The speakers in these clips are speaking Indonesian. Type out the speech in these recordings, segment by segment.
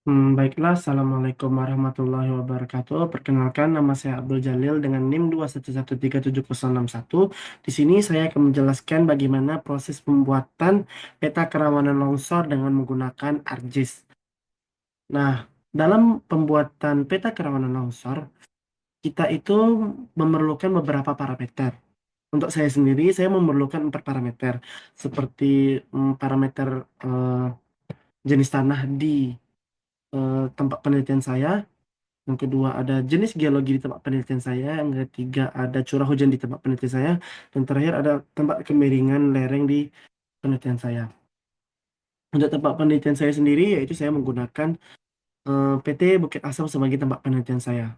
Baiklah, Assalamualaikum warahmatullahi wabarakatuh. Perkenalkan, nama saya Abdul Jalil dengan NIM 2113061. Di sini saya akan menjelaskan bagaimana proses pembuatan peta kerawanan longsor dengan menggunakan ArcGIS. Nah, dalam pembuatan peta kerawanan longsor, kita itu memerlukan beberapa parameter. Untuk saya sendiri, saya memerlukan 4 parameter, seperti parameter eh, jenis tanah di tempat penelitian saya. Yang kedua ada jenis geologi di tempat penelitian saya. Yang ketiga ada curah hujan di tempat penelitian saya. Dan terakhir ada tempat kemiringan lereng di penelitian saya. Untuk tempat penelitian saya sendiri, yaitu saya menggunakan PT Bukit Asam sebagai tempat penelitian saya.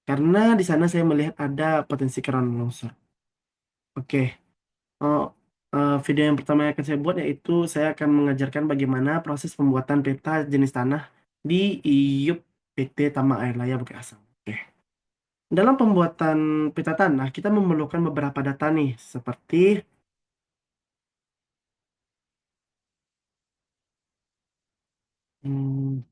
Karena di sana saya melihat ada potensi kerawanan longsor. Oke, oh, video yang pertama yang akan saya buat yaitu saya akan mengajarkan bagaimana proses pembuatan peta jenis tanah di IUP PT Taman Air Laya Bukit Asam. Oke. Dalam pembuatan peta tanah, kita memerlukan beberapa data nih, seperti hmm,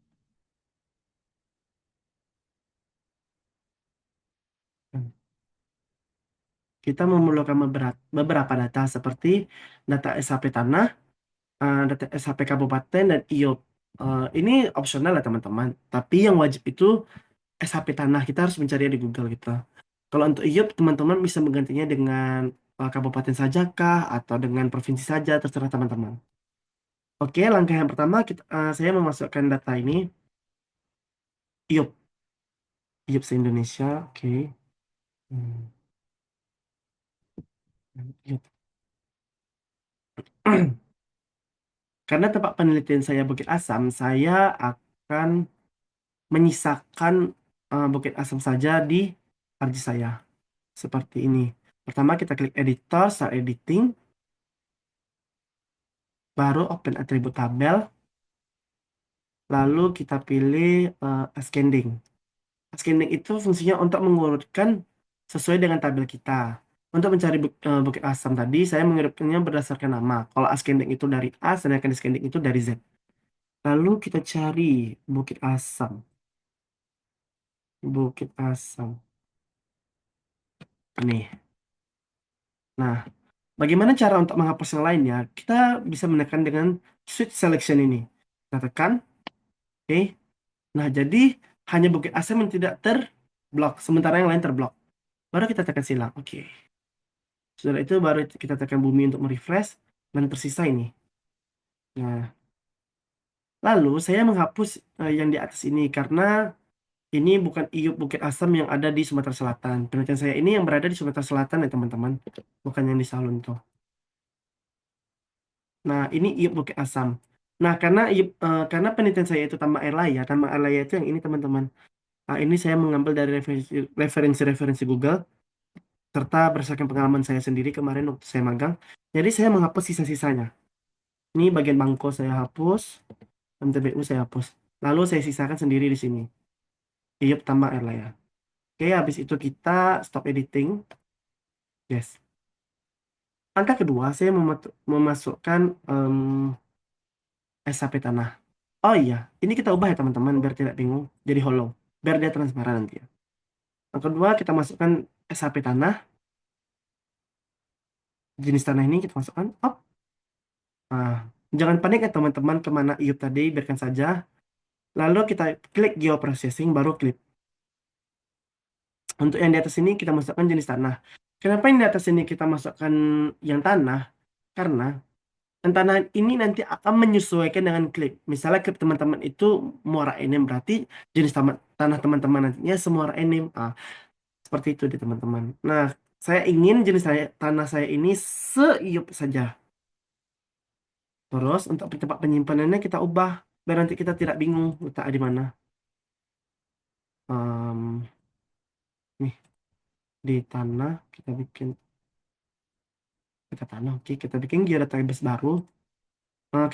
kita memerlukan beberapa data seperti data SHP tanah, data SHP kabupaten, dan IOP. Ini opsional ya teman-teman, tapi yang wajib itu SHP tanah. Kita harus mencari di Google gitu. Kalau untuk IOP, teman-teman bisa menggantinya dengan kabupaten saja kah, atau dengan provinsi saja, terserah teman-teman. Oke, langkah yang pertama saya memasukkan data ini, IOP, IOP se-Indonesia. Oke. Hmm. Gitu. Karena tempat penelitian saya Bukit Asam, saya akan menyisakan Bukit Asam saja di RG saya. Seperti ini. Pertama kita klik editor, start editing, baru open atribut tabel, lalu kita pilih ascending. Ascending itu fungsinya untuk mengurutkan sesuai dengan tabel kita. Untuk mencari Bukit Asam tadi, saya mengurutkannya berdasarkan nama. Kalau ascending itu dari A, sedangkan descending itu dari Z. Lalu kita cari Bukit Asam. Bukit Asam. Nih. Nah, bagaimana cara untuk menghapus yang lainnya? Kita bisa menekan dengan switch selection ini. Kita tekan, oke. Nah, jadi hanya Bukit Asam yang tidak terblok, sementara yang lain terblok. Baru kita tekan silang. Oke. Setelah itu baru kita tekan bumi untuk merefresh dan tersisa ini. Nah, lalu saya menghapus yang di atas ini karena ini bukan iup Bukit Asam yang ada di Sumatera Selatan. Penelitian saya ini yang berada di Sumatera Selatan ya teman-teman, bukan yang di Salun tuh. Nah, ini iup Bukit Asam. Nah, karena penelitian saya itu Tambak Air Laya itu yang ini teman-teman. Nah, ini saya mengambil dari referensi Google serta berdasarkan pengalaman saya sendiri kemarin waktu saya magang. Jadi saya menghapus sisa-sisanya. Ini bagian Bangko saya hapus, MTBU saya hapus. Lalu saya sisakan sendiri di sini. Iup Tambak Air Laya. Oke, habis itu kita stop editing. Yes. Angka kedua, saya memasukkan SHP tanah. Oh iya, ini kita ubah ya teman-teman biar tidak bingung. Jadi hollow, biar dia transparan nanti ya. Yang kedua, kita masukkan SHP tanah. Jenis tanah ini kita masukkan. Up. Nah, jangan panik ya teman-teman kemana iup tadi, biarkan saja. Lalu kita klik geoprocessing, baru klik. Untuk yang di atas ini kita masukkan jenis tanah. Kenapa yang di atas ini kita masukkan yang tanah? Karena dan tanah ini nanti akan menyesuaikan dengan klip. Misalnya klip teman-teman itu muara enem, berarti jenis tanah teman-teman nantinya semuara enem. Seperti itu deh teman-teman. Nah, saya ingin jenis tanah saya ini seiup saja. Terus untuk tempat penyimpanannya kita ubah biar nanti kita tidak bingung letak di mana. Em, nih di tanah kita bikin kita tanah. Oke, kita bikin geodatabase baru.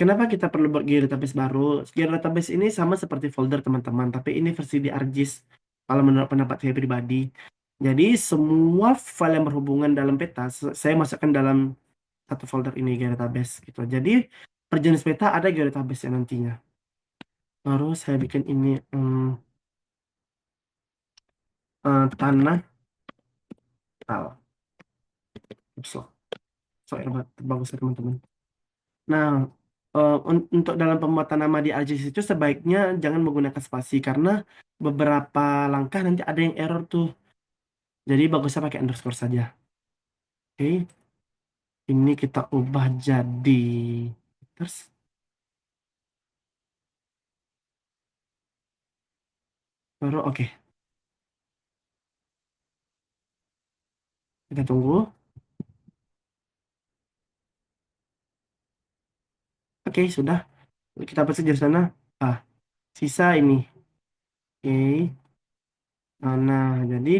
Kenapa kita perlu buat geodatabase baru? Geodatabase ini sama seperti folder teman-teman, tapi ini versi di ArcGIS. Kalau menurut pendapat saya pribadi. Jadi semua file yang berhubungan dalam peta saya masukkan dalam satu folder ini geodatabase gitu. Jadi per jenis peta ada geodatabase yang nantinya. Baru saya bikin ini tanah tal. So, so hebat, bagus ya teman-teman. Nah, untuk dalam pembuatan nama di AJS itu sebaiknya jangan menggunakan spasi karena beberapa langkah nanti ada yang error tuh. Jadi bagusnya pakai underscore saja. Oke, ini kita ubah jadi terus baru oke. Kita tunggu. Oke, sudah. Kita pasang di sana. Ah, sisa ini. Oke. Nah, jadi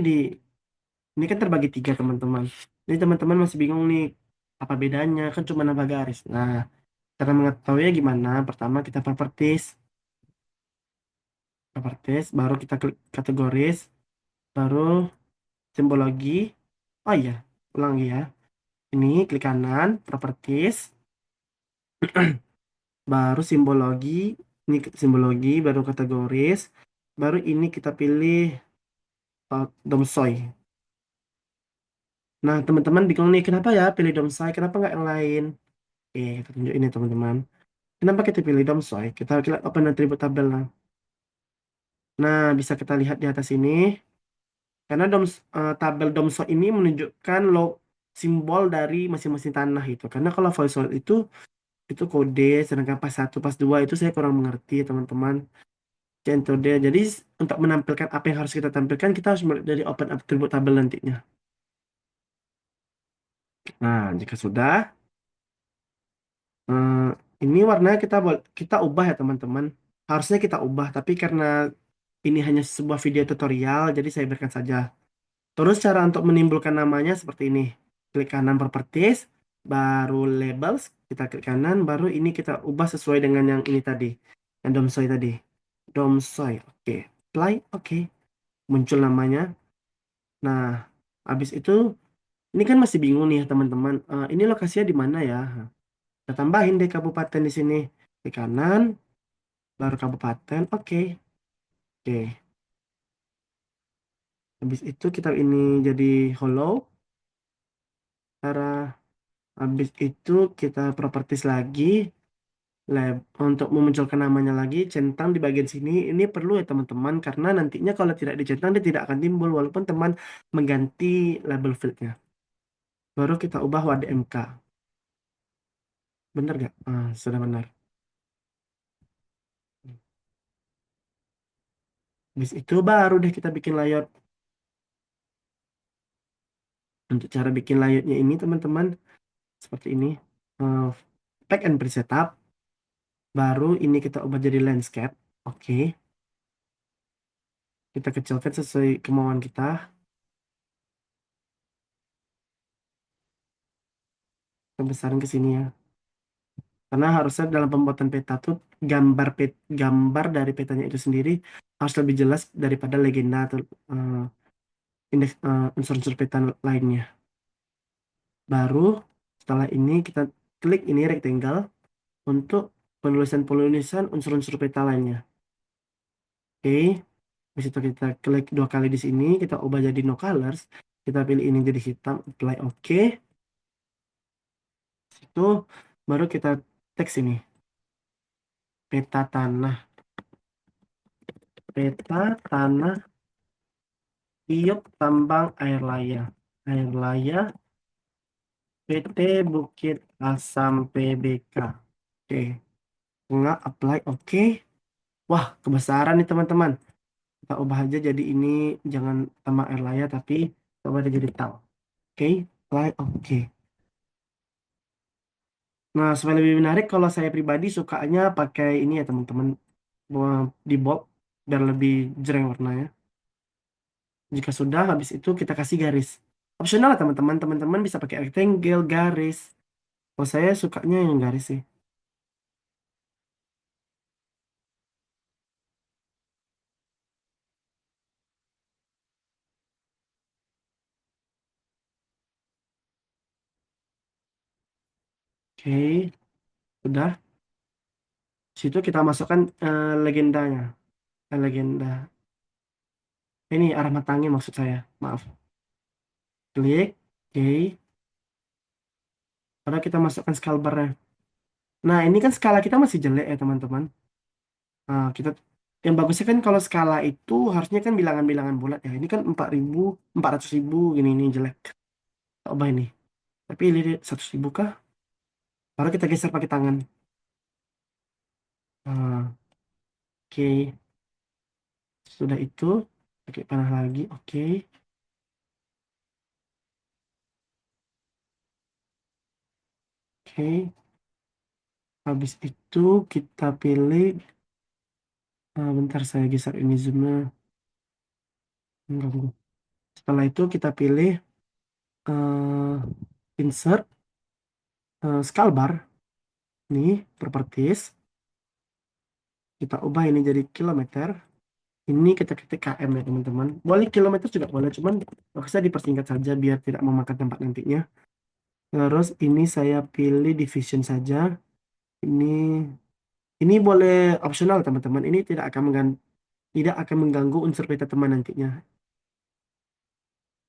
ini kan terbagi tiga teman-teman. Ini teman-teman masih bingung nih apa bedanya kan cuma nambah garis. Nah, cara mengetahuinya gimana? Pertama kita properties, baru kita klik kategoris, baru simbologi. Oh iya, ulang ya. Ini klik kanan, properties, baru simbologi. Ini simbologi, baru kategoris, baru ini kita pilih domsoy. Nah, teman-teman bingung nih, kenapa ya pilih domsoy? Kenapa nggak yang lain? Oke, kita tunjuk ini teman-teman. Kenapa kita pilih domsoy? Kita klik open attribute tabel. Nah, bisa kita lihat di atas ini. Karena tabel domso ini menunjukkan simbol dari masing-masing tanah itu. Karena kalau voice note itu kode, sedangkan pas satu, pas dua itu saya kurang mengerti teman-teman. Contoh deh. Jadi untuk menampilkan apa yang harus kita tampilkan, kita harus mulai dari open attribute tabel nantinya. Nah, jika sudah, eh, ini warnanya kita ubah ya teman-teman. Harusnya kita ubah, tapi karena ini hanya sebuah video tutorial, jadi saya biarkan saja. Terus cara untuk menimbulkan namanya seperti ini. Klik kanan properties, baru labels, kita klik kanan, baru ini kita ubah sesuai dengan yang ini tadi. Yang domsoy tadi. Domsoy, oke. Apply, oke. Muncul namanya. Nah, habis itu, ini kan masih bingung nih ya teman-teman. Ini lokasinya di mana ya? Kita tambahin deh kabupaten di sini. Klik kanan, baru kabupaten, oke. Oke. Habis itu kita ini jadi hollow. Cara habis itu kita properties lagi. Untuk memunculkan namanya lagi, centang di bagian sini ini perlu ya teman-teman karena nantinya kalau tidak dicentang dia tidak akan timbul walaupun teman mengganti label fieldnya. Baru kita ubah WDMK. Benar nggak? Sudah benar. Habis itu baru deh kita bikin layout. Untuk cara bikin layoutnya ini teman-teman seperti ini. Uh, Pack and preset up. Baru ini kita ubah jadi landscape. Oke, kita kecilkan sesuai kemauan kita. Kita besarin ke sini ya. Karena harusnya dalam pembuatan peta tuh gambar dari petanya itu sendiri harus lebih jelas daripada legenda atau eh, indeks unsur-unsur peta lainnya. Baru setelah ini kita klik ini rectangle untuk penulisan-penulisan unsur-unsur peta lainnya. Oke, di situ kita klik dua kali di sini, kita ubah jadi no colors. Kita pilih ini jadi hitam, apply oke. Itu baru kita teks ini peta tanah, peta tanah Tiup Tambang Air Laya PT Bukit Asam PBK. Oke, nggak apply. Oke. Wah, kebesaran nih teman-teman. Kita ubah aja jadi ini jangan Tambang Air Laya tapi coba aja jadi tang. Oke, apply. Oke. Nah, supaya lebih menarik kalau saya pribadi sukanya pakai ini ya teman-teman. Di bold biar lebih jreng warnanya. Jika sudah, habis itu kita kasih garis. Opsional lah teman-teman. Teman-teman bisa pakai rectangle, garis. Kalau saya sukanya yang garis sih. Oke, udah. Situ kita masukkan legendanya. Legenda. Ini arah matangnya maksud saya. Maaf. Klik. Oke. Baru kita masukkan scale bar-nya. Nah, ini kan skala kita masih jelek ya, teman-teman. Nah, yang bagusnya kan kalau skala itu harusnya kan bilangan-bilangan bulat ya. Ini kan 4.000, 400.000 gini ini jelek. Coba ini. Tapi ini 100.000 kah? Baru kita geser pakai tangan. Nah, oke. Sudah itu pakai panah lagi. Oke. Oke. Habis itu kita pilih. Bentar saya geser ini zoomnya. Mengganggu. Setelah itu kita pilih eh, insert scale bar. Nih, properties. Kita ubah ini jadi kilometer. Ini kita ketik km ya teman-teman. Boleh kilometer juga boleh, cuman bisa dipersingkat saja biar tidak memakan tempat nantinya. Terus ini saya pilih division saja. Ini boleh opsional teman-teman. Ini tidak akan mengganggu unsur peta teman nantinya.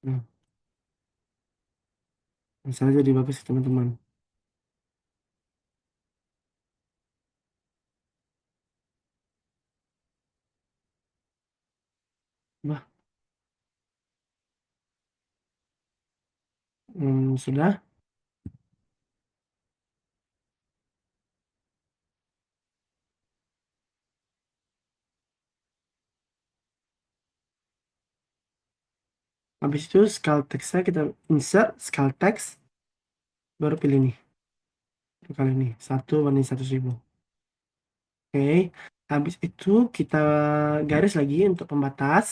Nah, misalnya jadi bagus teman-teman. Wah, sudah. Habis itu scale text-nya kita insert scale text, baru pilih nih. Kali ini satu banding 100.000. Oke, habis itu kita garis lagi untuk pembatas.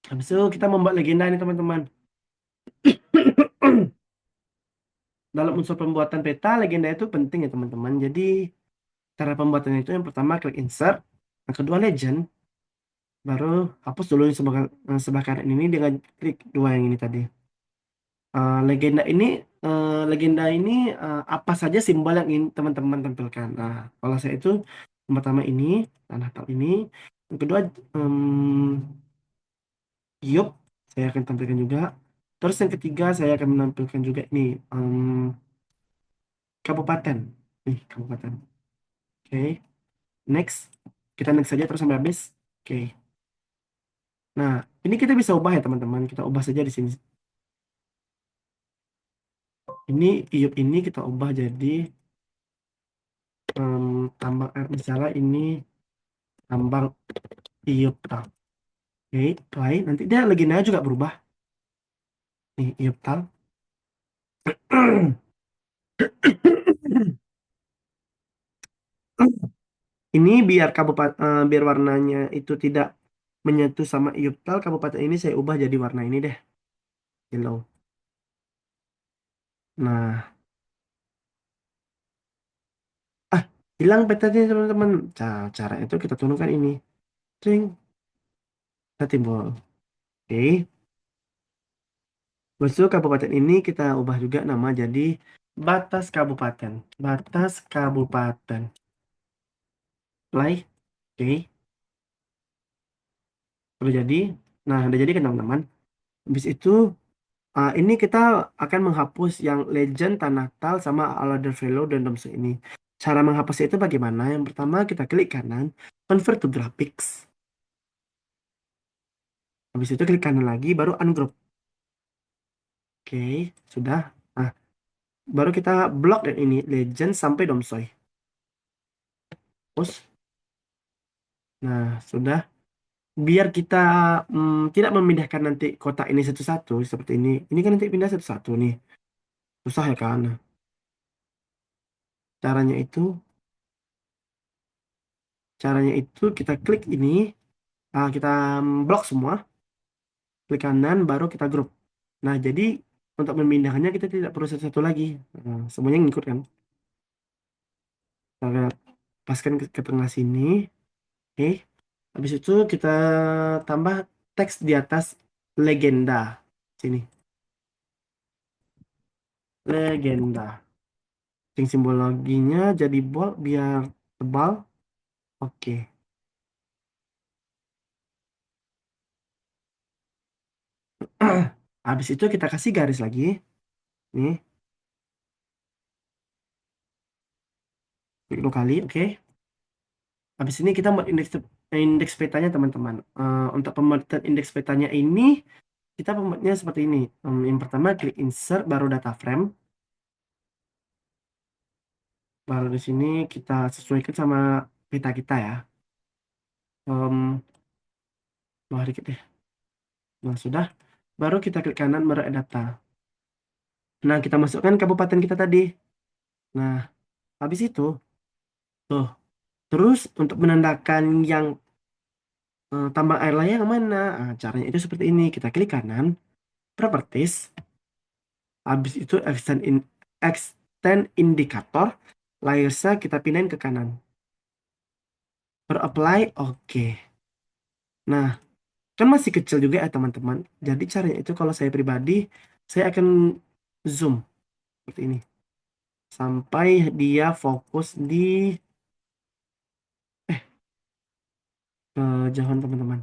Habis itu kita membuat legenda nih teman-teman. Dalam unsur pembuatan peta, legenda itu penting ya teman-teman. Jadi cara pembuatannya itu yang pertama klik insert, yang kedua legend, baru hapus dulu yang sebelah kanan ini dengan klik dua yang ini tadi. Legenda ini apa saja simbol yang ingin teman-teman tampilkan. Nah, kalau saya itu yang pertama ini, tanah tal ini, yang kedua Yup, saya akan tampilkan juga. Terus yang ketiga saya akan menampilkan juga ini kabupaten. Nih, kabupaten. Oke, next. Kita next saja terus sampai habis. Oke. Nah, ini kita bisa ubah ya teman-teman. Kita ubah saja di sini. Ini Iup ini kita ubah jadi tambang air misalnya ini tambang Iup. Tal. Oke, play. Nanti dia legendanya juga berubah. Nih, Iup Tal. Ini biar warnanya itu tidak menyatu sama Iuptal, kabupaten ini saya ubah jadi warna ini deh, yellow. Nah, ah, hilang petanya teman-teman. Cara itu kita turunkan ini. Tring, kita timbul. Oke. Habis itu kabupaten ini kita ubah juga nama jadi Batas Kabupaten. Batas Kabupaten. Play. Oke. Udah jadi. Nah, udah jadi kan teman-teman. Habis itu ini kita akan menghapus yang Legend, Tanah Tal, sama Aladar Velo dan Domso ini. Cara menghapusnya itu bagaimana? Yang pertama kita klik kanan, convert to graphics. Habis itu klik kanan lagi, baru ungroup. Oke, sudah. Nah, baru kita blok dan ini Legend sampai Domsoy. Terus, nah sudah. Biar kita tidak memindahkan nanti kotak ini satu-satu seperti ini. Ini kan nanti pindah satu-satu nih. Susah ya kan? Nah, caranya itu, kita klik ini. Kita blok semua, klik kanan, baru kita grup. Nah, jadi untuk memindahkannya kita tidak perlu satu-satu lagi. Nah, semuanya ngikut kan. Kita paskan ke tengah sini. Oke. Habis itu kita tambah teks di atas legenda. Sini, legenda. Yang simbologinya jadi bold biar tebal. Oke. Habis itu kita kasih garis lagi. Nih, klik 2 kali, oke. Habis ini kita buat indeks petanya teman-teman. Untuk pembuatan indeks petanya ini kita pembuatnya seperti ini. Yang pertama klik insert baru data frame. Baru di sini kita sesuaikan sama peta kita ya. Em, Bawah dikit deh. Nah, sudah. Baru kita klik kanan baru add data. Nah, kita masukkan kabupaten kita tadi. Nah, habis itu, tuh. Terus untuk menandakan yang tambang air lain yang mana? Nah, caranya itu seperti ini. Kita klik kanan, properties. Habis itu extend indikator. Layersnya kita pindahin ke kanan. Per apply, oke. Nah, kan masih kecil juga ya teman-teman. Jadi caranya itu kalau saya pribadi, saya akan zoom seperti ini. Sampai dia fokus di kejauhan teman-teman.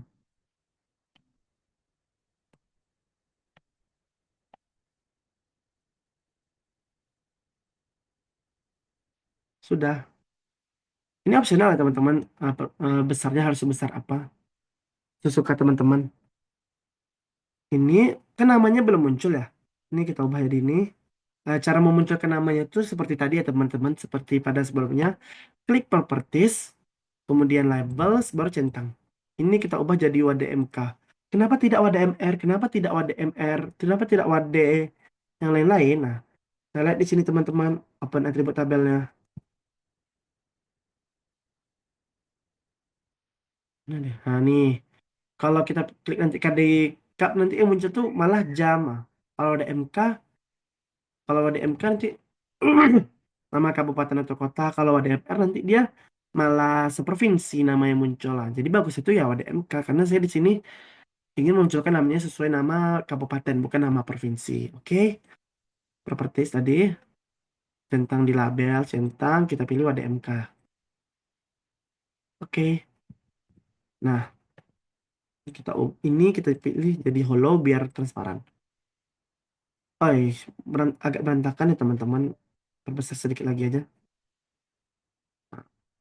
Sudah. Ini opsional ya teman-teman. Besarnya harus sebesar apa? Sesuka teman-teman. Ini kan namanya belum muncul ya. Ini kita ubah jadi ini. Cara memunculkan namanya itu seperti tadi ya teman-teman. Seperti pada sebelumnya. Klik properties. Kemudian labels. Baru centang. Ini kita ubah jadi WDMK. Kenapa tidak WDMR? Kenapa tidak WDMR? Kenapa tidak WD yang lain-lain? Nah, saya lihat di sini teman-teman. Open atribut tabelnya. Nah, deh. Nah, nih. Kalau kita klik nanti KD Cup nanti yang muncul tuh malah jam. Ah. Kalau ada MK nanti nama kabupaten atau kota. Kalau ada MR nanti dia malah seprovinsi nama yang muncul lah. Jadi bagus itu ya ada MK karena saya di sini ingin munculkan namanya sesuai nama kabupaten bukan nama provinsi. Oke, properties tadi centang di label centang kita pilih ada MK. Oke. Nah, ini kita pilih jadi hollow biar transparan. Oh, agak berantakan ya teman-teman. Perbesar sedikit lagi aja.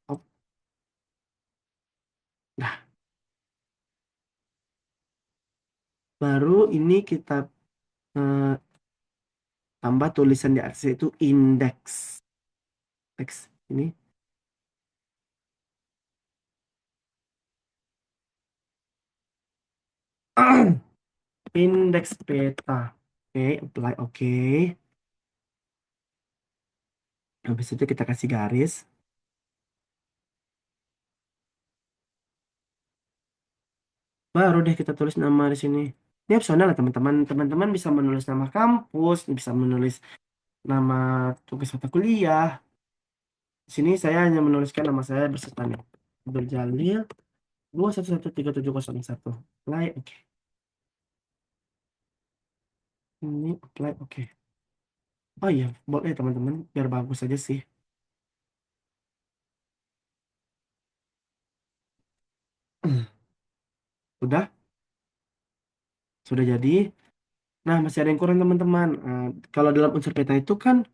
Oh, nah, baru ini kita eh, tambah tulisan di atas itu indeks. Teks ini indeks peta. Oke, apply oke. Habis itu kita kasih garis. Baru deh kita tulis nama di sini. Ini opsional ya teman-teman. Teman-teman bisa menulis nama kampus, bisa menulis nama tugas mata kuliah. Di sini saya hanya menuliskan nama saya berserta nih. Abdul Jalil 2113701. Apply oke. Ini apply oke. Oh iya, boleh teman-teman, biar bagus aja sih. Sudah, sudah jadi. Nah, masih ada yang kurang teman-teman. Kalau dalam unsur peta itu kan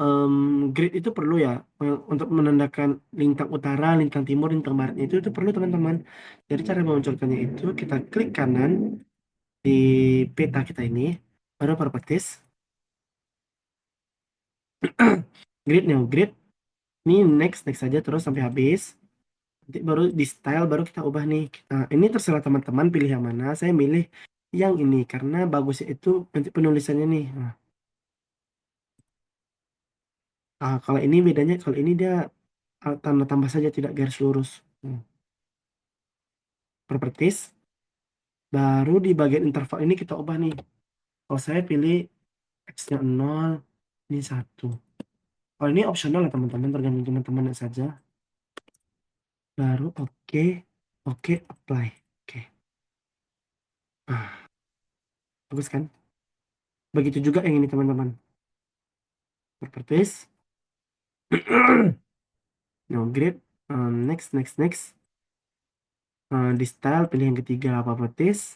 em, grid itu perlu ya untuk menandakan lintang utara, lintang timur, lintang barat itu perlu teman-teman. Jadi cara memunculkannya itu kita klik kanan di peta kita ini, baru properties, grid new grid. Ini next next saja terus sampai habis. Nanti baru di style baru kita ubah nih. Ini terserah teman-teman pilih yang mana. Saya milih yang ini karena bagusnya itu nanti penulisannya nih. Kalau ini bedanya, kalau ini dia tanda tambah saja tidak garis lurus. Properties. Baru di bagian interval ini kita ubah nih. Kalau saya pilih X-nya 0, ini 1. Kalau ini opsional ya teman-teman, tergantung teman-teman saja. Baru oke, oke, apply. Oke. Ah. Bagus kan? Begitu juga yang ini teman-teman. Properties. No grid. Next, next, next. Di style pilih yang ketiga properties.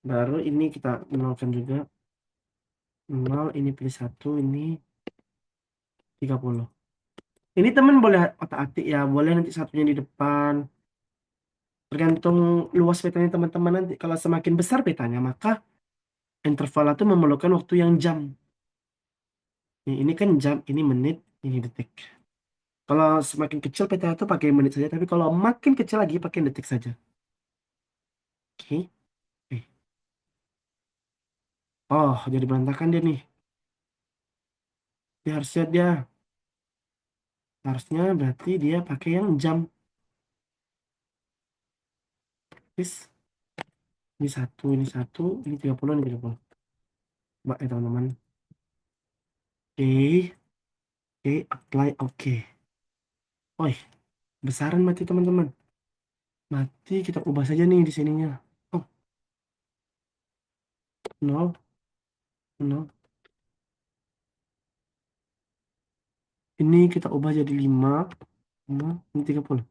Baru ini kita nolkan juga. Nol, ini pilih satu, ini 30. Ini teman boleh otak-atik ya, boleh nanti satunya di depan. Tergantung luas petanya teman-teman nanti. Kalau semakin besar petanya, maka interval itu memerlukan waktu yang jam. Ini kan jam, ini menit, ini detik. Kalau semakin kecil peta itu pakai menit saja, tapi kalau makin kecil lagi pakai detik saja. Oke. Eh. Oh, jadi berantakan dia nih. Dia harusnya berarti dia pakai yang jam. Please. Ini 30, ini 30. Coba ya teman-teman. Oke, oke, apply, oke. Oh, besaran mati teman-teman. Mati kita ubah saja nih di sininya. Oh, nol, nol. Ini kita ubah jadi 5, 5, ini 30.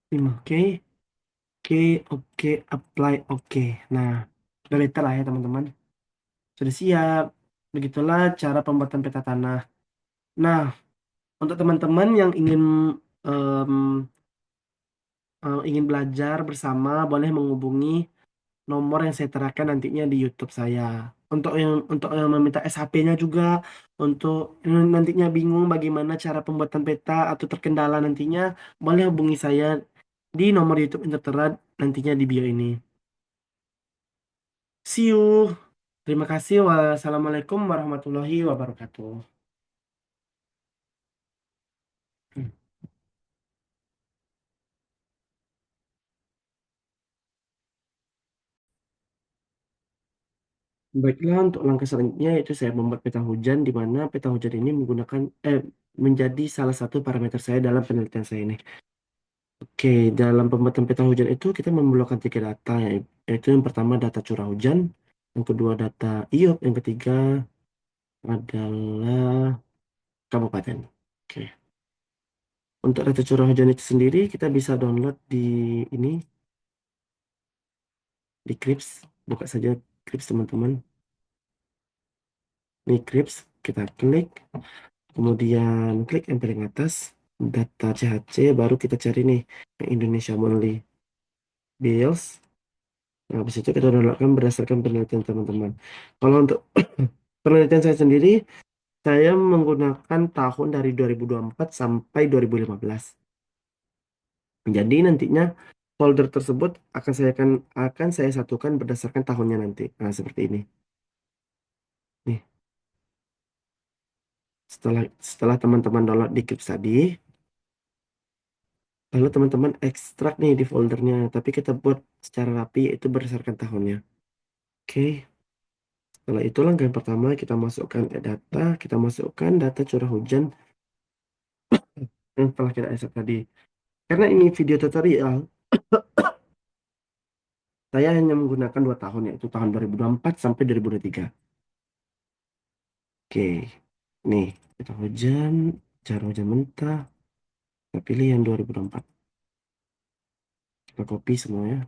5, oke. Oke, oke, apply, oke. Nah, udah better lah ya teman-teman. Sudah siap. Begitulah cara pembuatan peta tanah. Nah, untuk teman-teman yang em, ingin belajar bersama, boleh menghubungi nomor yang saya terakan nantinya di YouTube saya. Untuk yang meminta SHP-nya juga, untuk nantinya bingung bagaimana cara pembuatan peta atau terkendala nantinya, boleh hubungi saya di nomor YouTube yang tertera nantinya di bio ini. See you. Terima kasih. Wassalamualaikum warahmatullahi wabarakatuh. Baiklah, untuk langkah selanjutnya yaitu saya membuat peta hujan, di mana peta hujan ini menjadi salah satu parameter saya dalam penelitian saya ini. Oke, dalam pembuatan peta hujan itu kita memerlukan tiga data, yaitu yang pertama data curah hujan, yang kedua data IOP, yang ketiga adalah kabupaten. Oke, untuk data curah hujan itu sendiri kita bisa download ini di Krips. Buka saja Krips teman-teman. Ini Krips, kita klik, kemudian klik yang paling atas, data CHC, baru kita cari nih yang Indonesia Monthly Bills. Nah, habis itu kita downloadkan berdasarkan penelitian teman-teman. Kalau untuk penelitian saya sendiri, saya menggunakan tahun dari 2024 sampai 2015. Jadi nantinya folder tersebut akan saya satukan berdasarkan tahunnya nanti. Nah, seperti ini. Nih, setelah teman-teman download di Clips tadi, lalu teman-teman ekstrak nih di foldernya, tapi kita buat secara rapi itu berdasarkan tahunnya. Oke, setelah itu langkah yang pertama kita masukkan data, kita masukkan data curah hujan yang telah kita ekstrak tadi. Karena ini video tutorial, saya hanya menggunakan 2 tahun, yaitu tahun 2024 sampai 2023. Oke, nih kita hujan, cara hujan mentah, kita pilih yang 2024. Kita copy semuanya.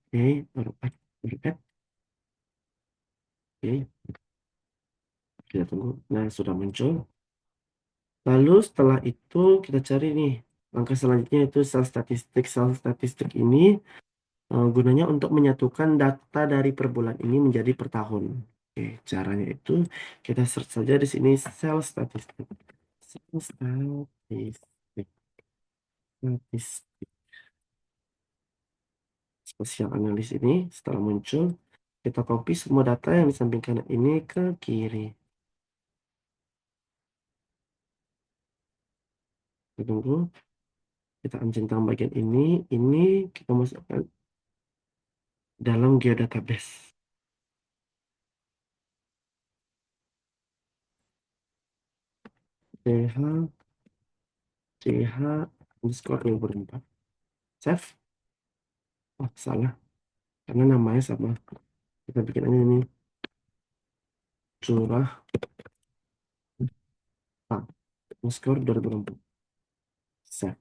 Oke, baru add. Oke, kita tunggu. Nah, sudah muncul. Lalu setelah itu kita cari nih, langkah selanjutnya itu sel statistik. Sel statistik ini gunanya untuk menyatukan data dari per bulan ini menjadi per tahun. Oke, caranya itu kita search saja di sini sel statistik. Sel statistik. Statistik. Spesial analis ini setelah muncul, kita copy semua data yang di samping kanan ini ke kiri. Kita tunggu, kita centang bagian ini kita masukkan dalam geodatabase. CH underscore 2004. Save. Oh, salah. Karena namanya sama. Kita bikin aja ini curah underscore 2024. Save.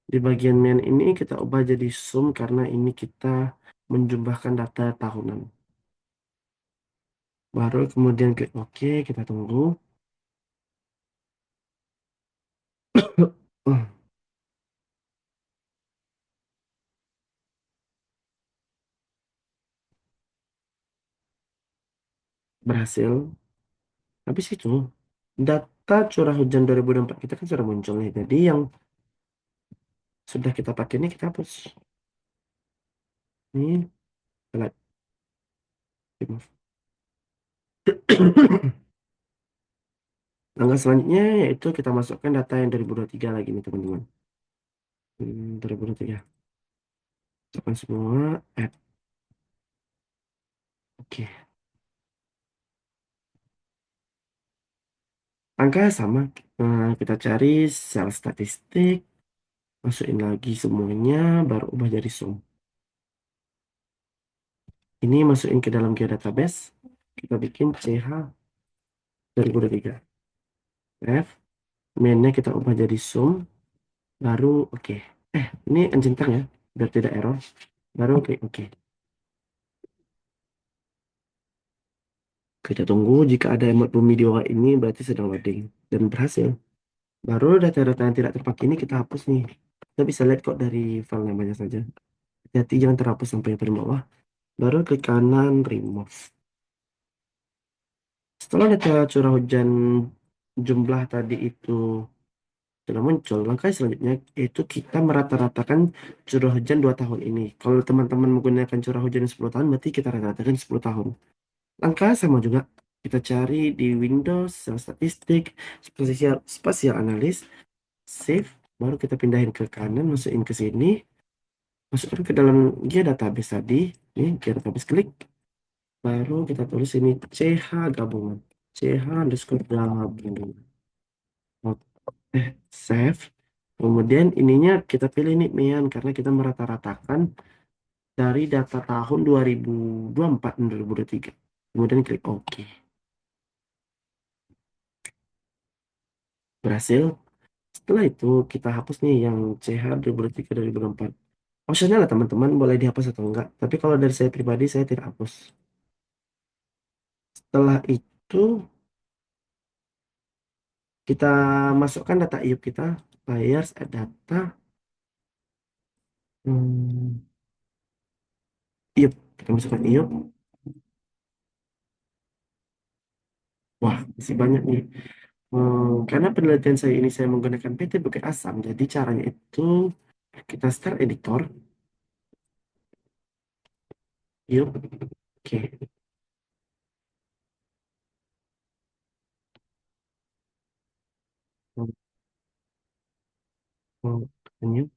Di bagian main ini kita ubah jadi sum karena ini kita menjumlahkan data tahunan. Baru kemudian klik OK, kita tunggu. Berhasil. Habis itu, data curah hujan 2024 kita kan sudah muncul nih. Jadi yang sudah kita pakai ini kita hapus. Ini telat. Langkah selanjutnya yaitu kita masukkan data yang 2023 lagi nih teman-teman. 2023. Masukkan semua. Add. Oke. Angka sama. Nah, kita cari sel statistik. Masukin lagi semuanya. Baru ubah jadi sum. Ini masukin ke dalam geodatabase. Kita bikin CH 2023. F. Mainnya kita ubah jadi sum. Baru oke. Ini uncentang ya. Biar tidak error. Baru klik oke. Kita tunggu jika ada emot bumi di bawah ini berarti sedang loading. Dan berhasil. Baru data-data yang tidak terpakai ini kita hapus nih. Kita bisa lihat kok dari file namanya saja. Hati-hati jangan terhapus sampai yang paling bawah. Baru klik kanan remove. Setelah data curah hujan jumlah tadi itu sudah muncul, langkah selanjutnya yaitu kita merata-ratakan curah hujan 2 tahun ini. Kalau teman-teman menggunakan curah hujan 10 tahun, berarti kita rata-ratakan 10 tahun. Langkah sama juga. Kita cari di Windows, sel statistik, spasial analis, save, baru kita pindahin ke kanan, masukin ke sini, masukkan ke dalam dia database tadi, ini dia database klik, baru kita tulis ini CH gabungan, CH underscore gabungan. Oke, save. Kemudian ininya kita pilih nih Mian karena kita merata-ratakan dari data tahun 2024 dan 2023. Kemudian klik OK. Berhasil. Setelah itu kita hapus nih yang CH 2003 2004. Opsional lah teman-teman boleh dihapus atau enggak. Tapi kalau dari saya pribadi saya tidak hapus. Setelah itu kita masukkan data IUP kita, layers, add data, hmm, IUP. Kita masukkan IUP. Wah, masih banyak nih. Karena penelitian saya ini saya menggunakan PT Bukit Asam, jadi caranya itu kita start editor, IUP, oke. Hmm, new.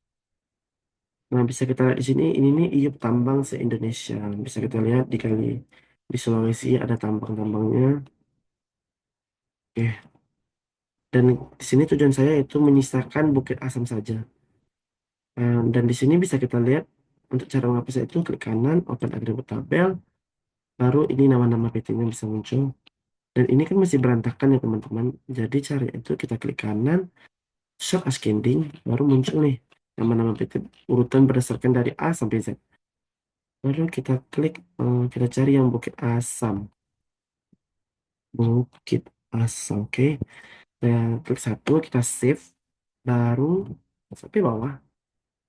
Nah, bisa kita lihat di sini, ini nih IUP tambang se-Indonesia. Bisa kita lihat di Sulawesi ada tambang-tambangnya. Oke. Dan di sini tujuan saya itu menyisakan Bukit Asam saja. Dan di sini bisa kita lihat untuk cara menghapusnya itu klik kanan, open atribut tabel, baru ini nama-nama PT-nya bisa muncul. Dan ini kan masih berantakan ya teman-teman. Jadi cara itu kita klik kanan, short ascending, baru muncul nih nama-nama PT urutan berdasarkan dari A sampai Z. Lalu kita klik, kita cari yang Bukit Asam. Bukit Asam, oke. Dan klik satu, kita save, baru sampai bawah.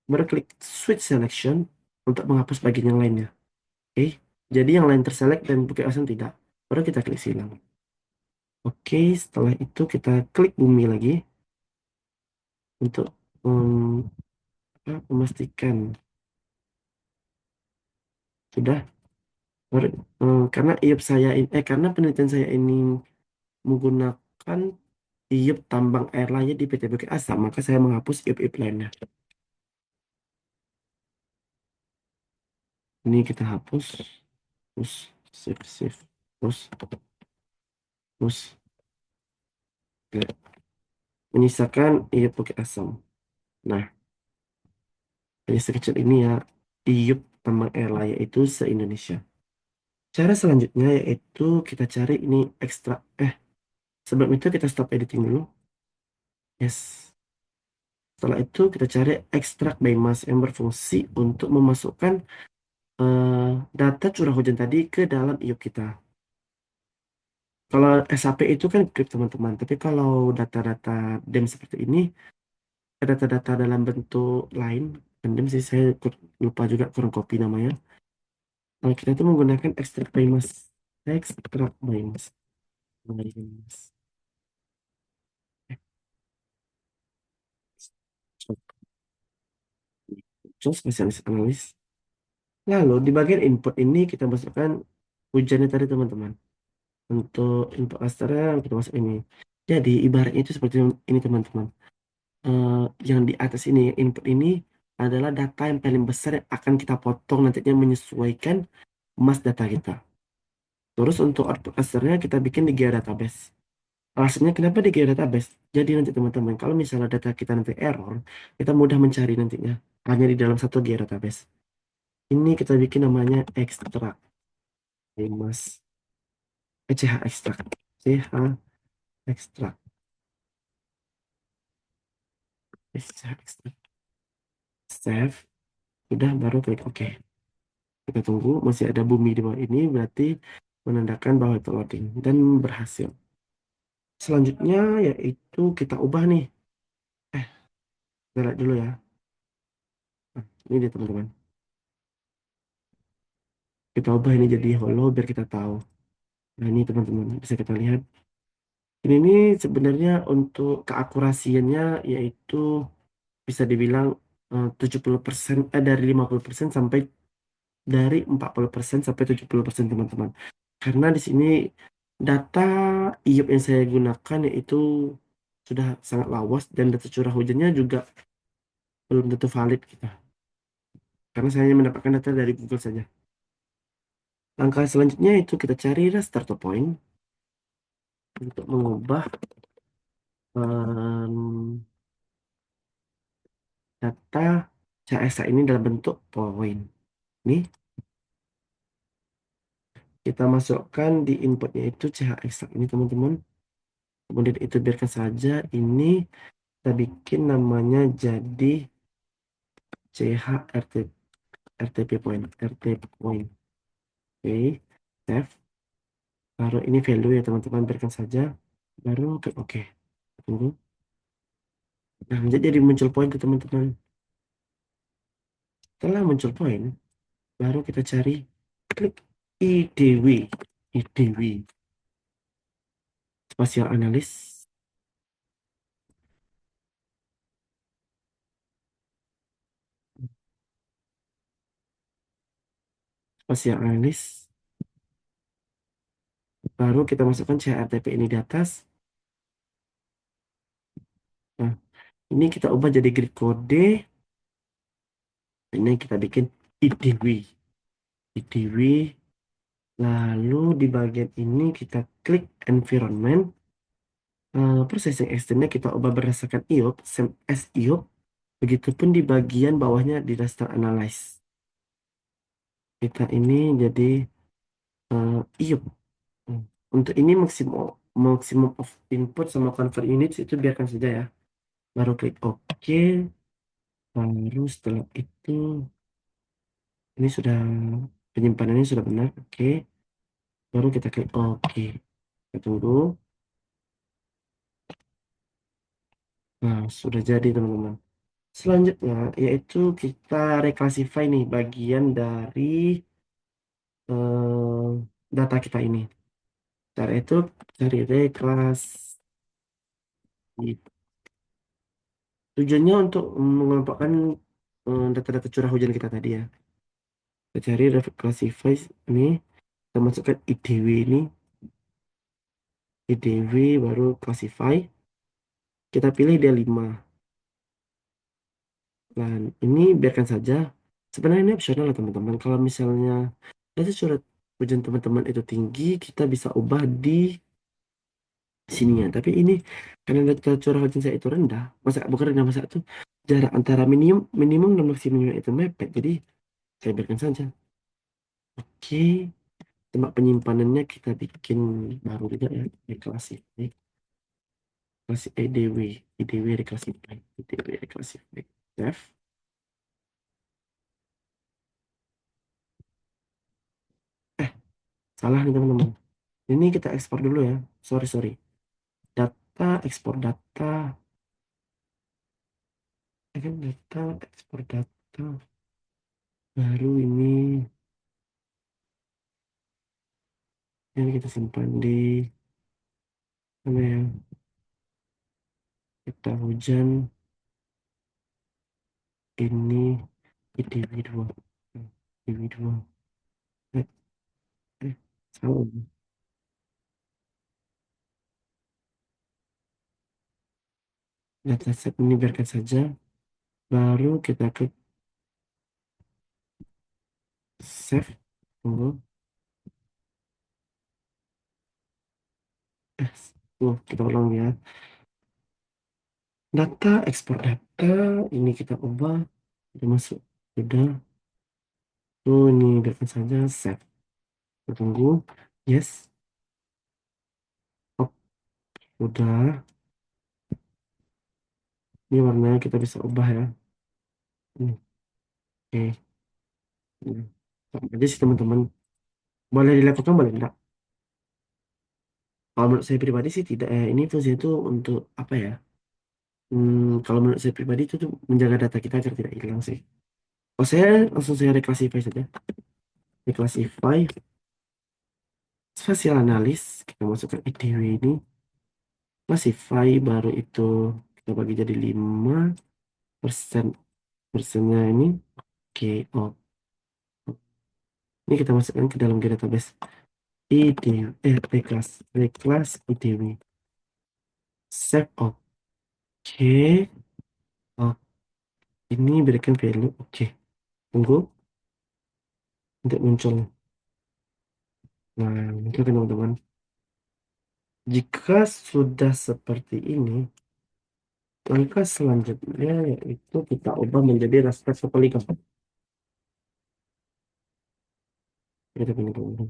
Baru klik switch selection untuk menghapus bagian yang lainnya. Oke, jadi yang lain terselect dan Bukit Asam tidak. Baru kita klik silang. Oke, setelah itu kita klik bumi lagi untuk memastikan sudah. Baru, karena IUP saya ini, karena penelitian saya ini menggunakan IUP tambang air laut di PT Bukit Asam, maka saya menghapus IUP lainnya. Ini kita hapus, terus save, terus, oke. Menyisakan IUP Bukit Asam. Nah, hanya sekecil ini ya, tiup tambang air layak itu se-Indonesia. Cara selanjutnya yaitu kita cari ini ekstrak. Sebelum itu kita stop editing dulu. Yes. Setelah itu kita cari ekstrak by mass yang berfungsi untuk memasukkan eh, data curah hujan tadi ke dalam IOP kita. Kalau SAP itu kan grip teman-teman, tapi kalau data-data DEM seperti ini, data-data dalam bentuk lain, dan DEM sih saya lupa juga kurang copy namanya. Kita itu menggunakan extract by mass. Extract by mass. By mass. Terus spesialis analis. Lalu di bagian input ini kita masukkan hujannya tadi teman-teman. Untuk input rasternya kita masuk ini. Jadi ibaratnya itu seperti ini teman-teman. Eh, yang di atas ini, input ini adalah data yang paling besar yang akan kita potong nantinya menyesuaikan mass data kita. Terus untuk output rasternya kita bikin di geodatabase. Alasannya kenapa di geodatabase? Jadi nanti teman-teman, kalau misalnya data kita nanti error, kita mudah mencari nantinya. Hanya di dalam satu geodatabase. Ini kita bikin namanya extract. Mas, CH extract. CH extract. CH extract. Save. Sudah baru klik OK. Kita tunggu, masih ada bumi di bawah ini, berarti menandakan bahwa itu loading. Dan berhasil. Selanjutnya yaitu kita ubah nih. Eh, kita lihat dulu ya. Nah, ini dia teman-teman. Kita ubah ini jadi hollow biar kita tahu. Nah ini teman-teman, bisa kita lihat. Ini sebenarnya untuk keakurasiannya yaitu bisa dibilang 70%, dari 50% sampai dari 40% sampai 70% teman-teman. Karena di sini data IOP yang saya gunakan yaitu sudah sangat lawas dan data curah hujannya juga belum tentu valid kita. Karena saya hanya mendapatkan data dari Google saja. Langkah selanjutnya itu kita cari start point untuk mengubah em, data CSA ini dalam bentuk point. Nih, kita masukkan di inputnya itu CH ekstrak ini teman-teman. Kemudian itu biarkan saja. Ini kita bikin namanya jadi CH RTP point. RTP point. Oke, save. Baru ini value ya teman-teman, biarkan saja. Baru klik OK. Tunggu. Nah, jadi muncul point tuh teman-teman. Setelah muncul point, baru kita cari klik IDW. IDW. Spatial Analyst. Spatial Analyst. Baru kita masukkan CRTP ini di atas. Nah, ini kita ubah jadi grid kode. Ini kita bikin IDW. IDW. Lalu di bagian ini kita klik environment. Processing extendnya kita ubah berdasarkan IOP, same as IOP. Begitupun di bagian bawahnya di raster analyze. Kita ini jadi IOP. Untuk ini maksimum maksimum of input sama convert units itu biarkan saja ya. Baru klik OK. Baru setelah itu ini sudah penyimpanannya sudah benar. Oke. Baru kita klik OK. Kita tunggu. Nah, sudah jadi teman-teman. Selanjutnya yaitu kita reclassify nih bagian dari data kita ini. Cara itu cari reclass. Tujuannya untuk mengelompokkan data-data curah hujan kita tadi ya. Kita cari reclassify ini. Kita masukkan IDW ini. IDW baru classify. Kita pilih dia 5. Dan ini biarkan saja. Sebenarnya ini opsional ya teman-teman. Kalau misalnya data curah hujan teman-teman itu tinggi, kita bisa ubah di sini ya. Tapi ini karena data curah hujan saya itu rendah, masa bukan rendah masa itu jarak antara minimum minimum dan maksimumnya itu mepet. Jadi saya biarkan saja. Oke, tempat penyimpanannya kita bikin baru juga ya. Reclassify, kelas EDW, EDW reclassify, EDW reclassify. Save. Eh, salah nih teman-teman. Ini kita ekspor dulu ya. Sorry, sorry. Data, ekspor data. Kan data, ekspor data. Baru ini kita simpan di mana ya? Kita hujan ini IDW2. IDW2. Eh, eh, salah. Dataset ini biarkan saja. Baru kita klik save. Tunggu. Eh, kita ulang ya. Data, ekspor data. Ini kita ubah. Udah masuk. Sudah. Ini biarkan saja save. Kita tunggu. Yes. Oh, udah. Ini warnanya kita bisa ubah ya. Ini. Oke. Ini. Sama aja sih teman-teman. Boleh dilakukan, boleh enggak? Kalau menurut saya pribadi sih tidak. Ini fungsi itu untuk apa ya? Kalau menurut saya pribadi itu tuh menjaga data kita agar tidak hilang sih. Oh, saya langsung saya reclassify saja. Reclassify, spatial analis, kita masukkan IDW ini. Classify, baru itu kita bagi jadi 5%. Persennya ini. Oke, oh. Ini kita masukkan ke dalam database. IDW, reclass IDW. Save, oke. Oh, ini berikan value, oke. Tunggu untuk muncul. Nah, itu kan teman-teman. Jika sudah seperti ini, langkah selanjutnya yaitu kita ubah menjadi raster polygon. Kita pilih teman-teman.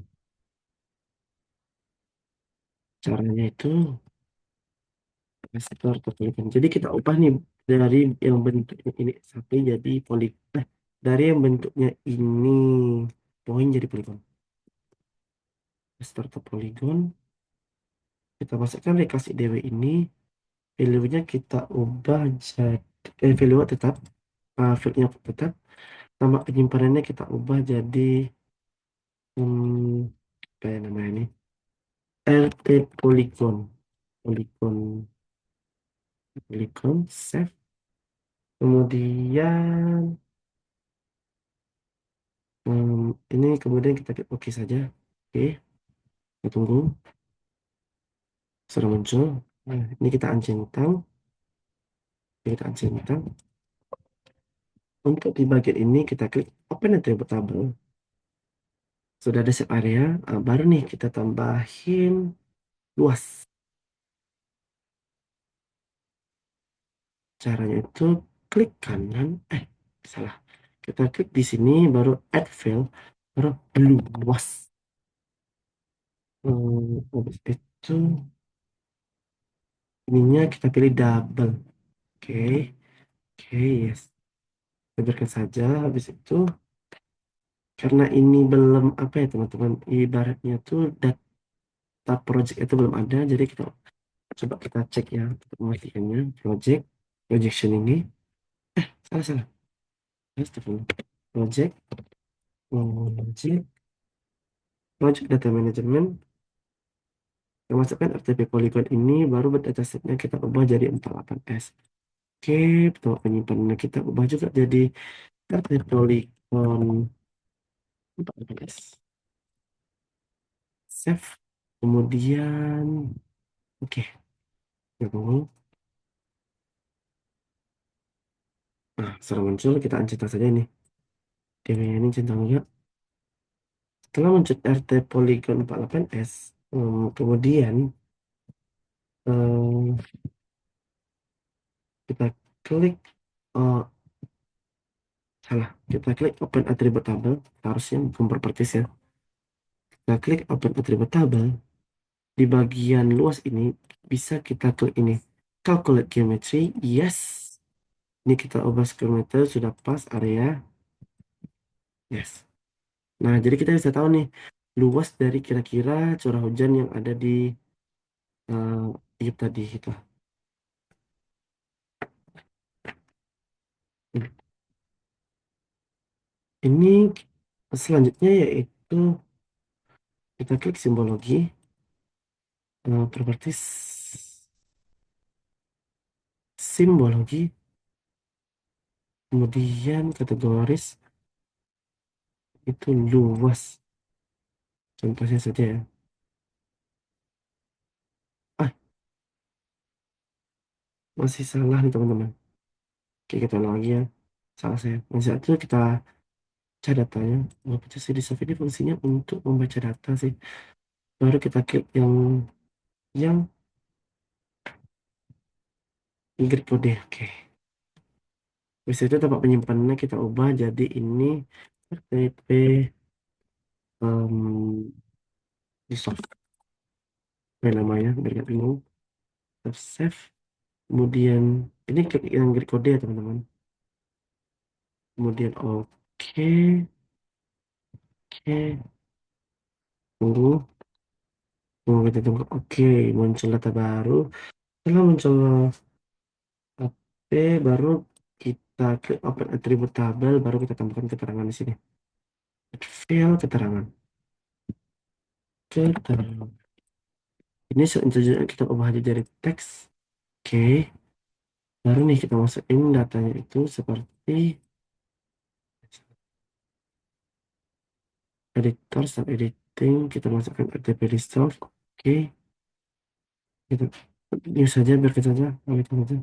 Caranya itu raster polygon. Jadi kita ubah nih dari yang bentuknya ini sampai jadi polygon. Dari yang bentuknya ini poin jadi polygon. Raster polygon. Kita masukkan rekasi DW ini. Value-nya kita ubah jadi value tetap. Field-nya tetap. Nama penyimpanannya kita ubah jadi apa ya namanya ini? RT Polygon. Polygon. Polygon. Save. Kemudian ini kemudian kita klik OK saja. Oke. Kita tunggu. Sudah muncul. Nah, ini kita uncentang. Kita uncentang. Untuk di bagian ini kita klik Open Attribute Table. Sudah ada set area. Baru nih kita tambahin luas. Caranya itu klik kanan. Salah. Kita klik di sini baru add fill, baru luas. Habis itu ininya kita pilih double. Oke, oke, yes. Kita biarkan saja. Habis itu karena ini belum apa ya teman-teman, ibaratnya tuh data project itu belum ada, jadi kita coba kita cek ya untuk mematikannya. Projection ini. Salah, salah. Astagfirullah. Project, project data management. Kita masukkan RTP Polygon ini, baru datasetnya kita ubah jadi 48S. Oke, tempat penyimpanan kita ubah juga jadi RTP Polygon 48S. Save. Kemudian, oke, kita tunggu. Nah, sudah muncul, kita uncentang saja ini. DW ini centang juga. Setelah muncul RT Polygon 48S, kemudian kita klik Oh, salah. Kita klik open attribute table. Harusnya bukan properties ya. Kita klik open attribute table. Di bagian luas ini bisa kita klik ini. Calculate geometry. Yes. Ini kita ubah scale meter. Sudah pas area. Yes. Nah, jadi kita bisa tahu nih luas dari kira-kira curah hujan yang ada di Iup tadi itu. Ini selanjutnya yaitu kita klik simbologi, properties, simbologi, kemudian kategoris itu luas. Contohnya saja ya. Ah, masih salah nih teman-teman. Oke, kita ulang lagi ya. Salah saya. Nah, saat itu kita baca datanya. Membaca series ini fungsinya untuk membaca data sih. Baru kita klik yang grid kode. Oke. Bisa itu tempat penyimpanannya kita ubah jadi ini RTP di soft namanya biar nggak bingung. Kita save. Kemudian ini klik yang grid kode ya teman-teman. Kemudian oke, oke, tunggu, tunggu kita tunggu. Oke, muncul data baru. Setelah muncul HP, baru kita klik open attribute tabel, baru kita tambahkan keterangan di sini. Fill keterangan, keterangan. Ini selanjutnya kita ubah aja dari teks. Oke, baru nih kita masukin datanya itu seperti editor, start editing, kita masukkan RTP resolve. Oke, kita new saja biar kita aja, kita aja.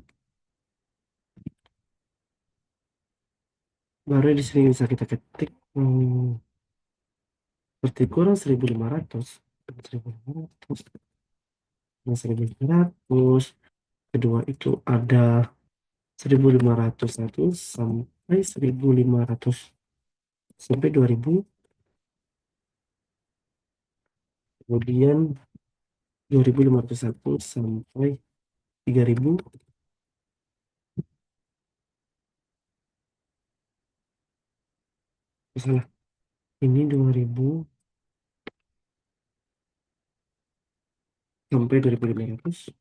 Baru di sini bisa kita ketik seperti kurang 1.500, 1.500, kurang 1.500. Kedua itu ada 1.501 sampai 1.500 sampai 2.000. Kemudian 2.501 sampai 3.000. Salah. Ini 2.000 sampai 2.500.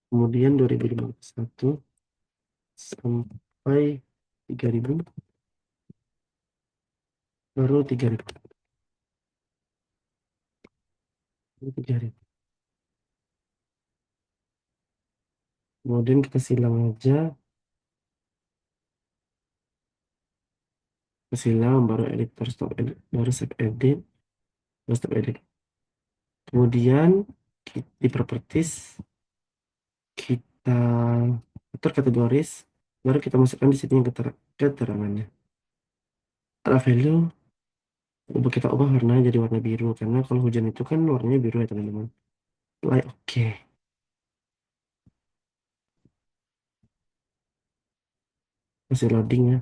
Kemudian 2.501 sampai 3.000, baru 3.000. 3.000. Kemudian kita silang aja, kita silang baru editor stop edit, baru save edit, baru stop edit. Kemudian di properties kita atur kategoris, baru kita masukkan di sini yang keterangannya. Ada value, kita ubah warna jadi warna biru karena kalau hujan itu kan warnanya biru ya teman-teman. Oke. Masih loading ya.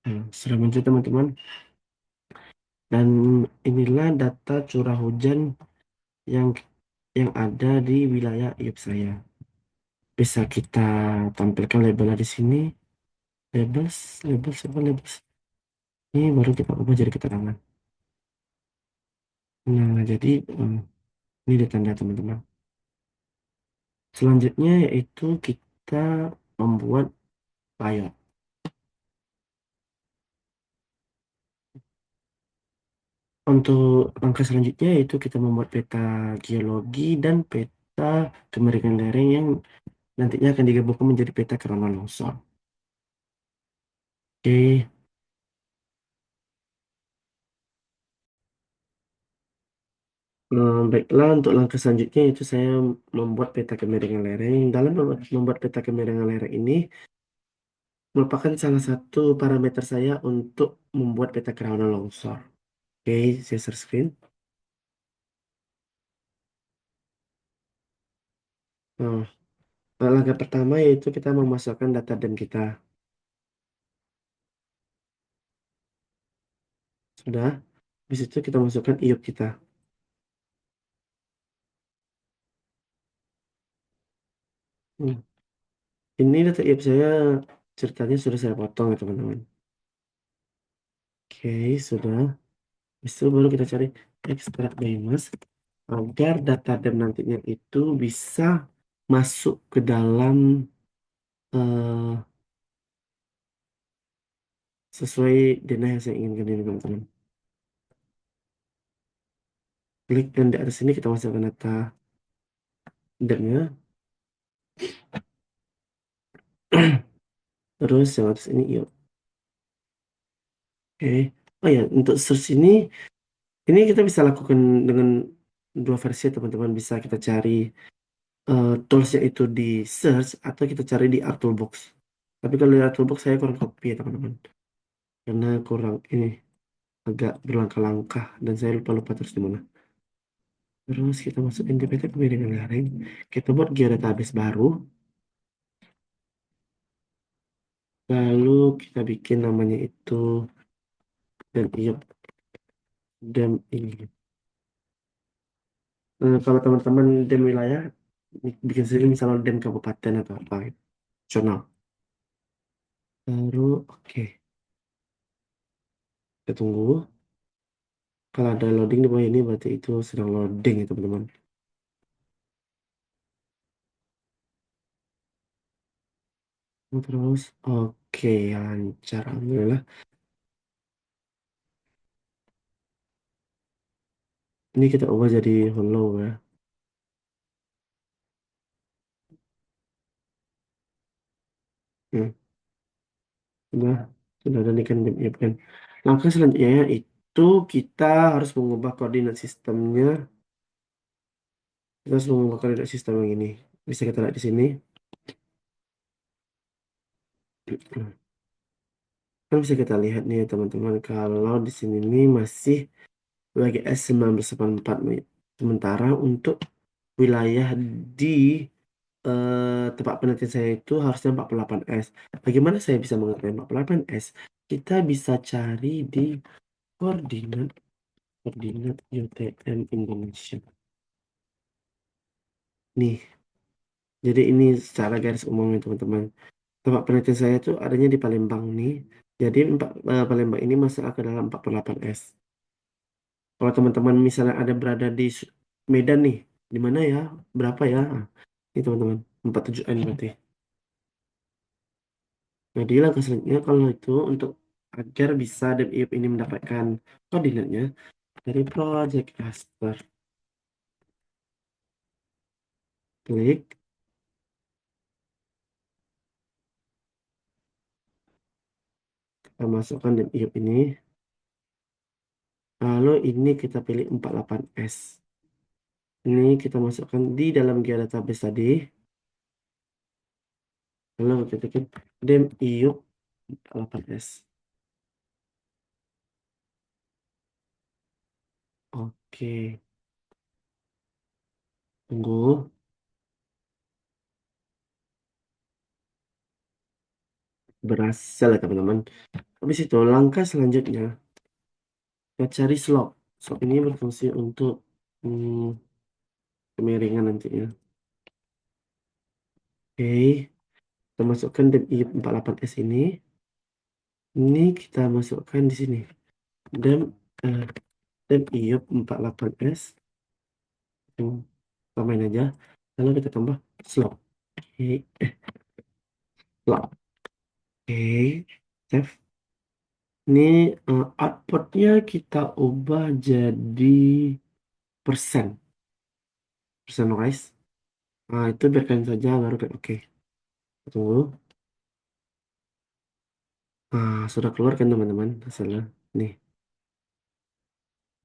Nah, sudah muncul teman-teman. Dan inilah data curah hujan yang yang ada di wilayah IUP saya. Bisa kita tampilkan labelnya di sini. Labels, labels, labels. Ini baru kita ubah jadi keterangan. Nah, jadi ini dia tanda teman-teman. Selanjutnya yaitu kita membuat layout. Untuk langkah selanjutnya yaitu kita membuat peta geologi dan peta kemiringan lereng yang nantinya akan digabungkan menjadi peta kerawanan longsor. Oke, baiklah untuk langkah selanjutnya itu saya membuat peta kemiringan lereng. Dalam membuat peta kemiringan lereng ini, merupakan salah satu parameter saya untuk membuat peta kerawanan longsor. Oke, saya share screen. Nah, langkah pertama yaitu kita memasukkan data DEM kita. Sudah, habis itu kita masukkan IUP kita. Hmm. Ini data IUP saya ceritanya sudah saya potong ya teman-teman. Oke, sudah. Habis itu baru kita cari ekstrak BIOS agar data DEM nantinya itu bisa masuk ke dalam eh, sesuai denah yang saya inginkan ini teman-teman. Klik dan di atas sini kita masukkan data DEM-nya. Terus yang atas ini yuk. Oke. Oh ya, untuk search ini kita bisa lakukan dengan dua versi ya, teman-teman. Bisa kita cari toolsnya itu di search atau kita cari di Art Toolbox. Tapi kalau di Art Toolbox saya kurang copy ya teman-teman. Karena kurang ini agak berlangkah-langkah dan saya lupa-lupa terus di mana. Terus kita masukin DPT dengan lereng. Kita buat geodatabase baru. Lalu kita bikin namanya itu dan iya dan ini. Kalau teman-teman dem wilayah bikin sendiri misalnya dem kabupaten atau apa gitu. Nasional. Baru oke. Kita tunggu. Kalau ada loading di bawah ini berarti itu sedang loading ya teman-teman. Terus oke lancar alhamdulillah. Ini kita ubah jadi hollow ya. Hmm, sudah sudah ada nih kan dem iya kan. Langkah selanjutnya itu kita harus mengubah koordinat sistemnya. Kita harus mengubah koordinat sistem yang ini. Bisa kita lihat di sini. Kan bisa kita lihat nih teman-teman kalau di sini nih masih sebagai S1984 nih. Sementara untuk wilayah di tempat penelitian saya itu harusnya 48S. Bagaimana saya bisa mengetahui 48S? Kita bisa cari di koordinat koordinat UTM Indonesia. Nih, jadi ini secara garis umumnya teman-teman. Tempat penelitian saya itu adanya di Palembang nih. Jadi Palembang ini masuk ke dalam 48S. Kalau teman-teman misalnya ada berada di Medan nih, di mana ya? Berapa ya? Ah, ini teman-teman, 47N berarti. Jadi langkah selanjutnya kalau itu untuk agar bisa dan IUP ini mendapatkan koordinatnya dari Project Raster. Klik, kita masukkan dan IUP ini. Lalu ini kita pilih 48S. Ini kita masukkan di dalam geodatabase tadi. Lalu kita klik dem IUP 48S. Oke, tunggu. Berhasil ya teman-teman. Habis itu langkah selanjutnya kita cari slot. Slot ini berfungsi untuk hmm, kemiringan nantinya. Oke, kita masukkan dem IUP 48S ini. Ini kita masukkan di sini. Dem eh, dem IUP 48S. Hmm, Tambahin aja. Lalu kita tambah slot. Oke, slot. Oke, save. Ini outputnya kita ubah jadi persen. Persen rise. Nah, itu biarkan saja baru klik oke. Tunggu. Nah, sudah keluar kan teman-teman hasilnya. Nih,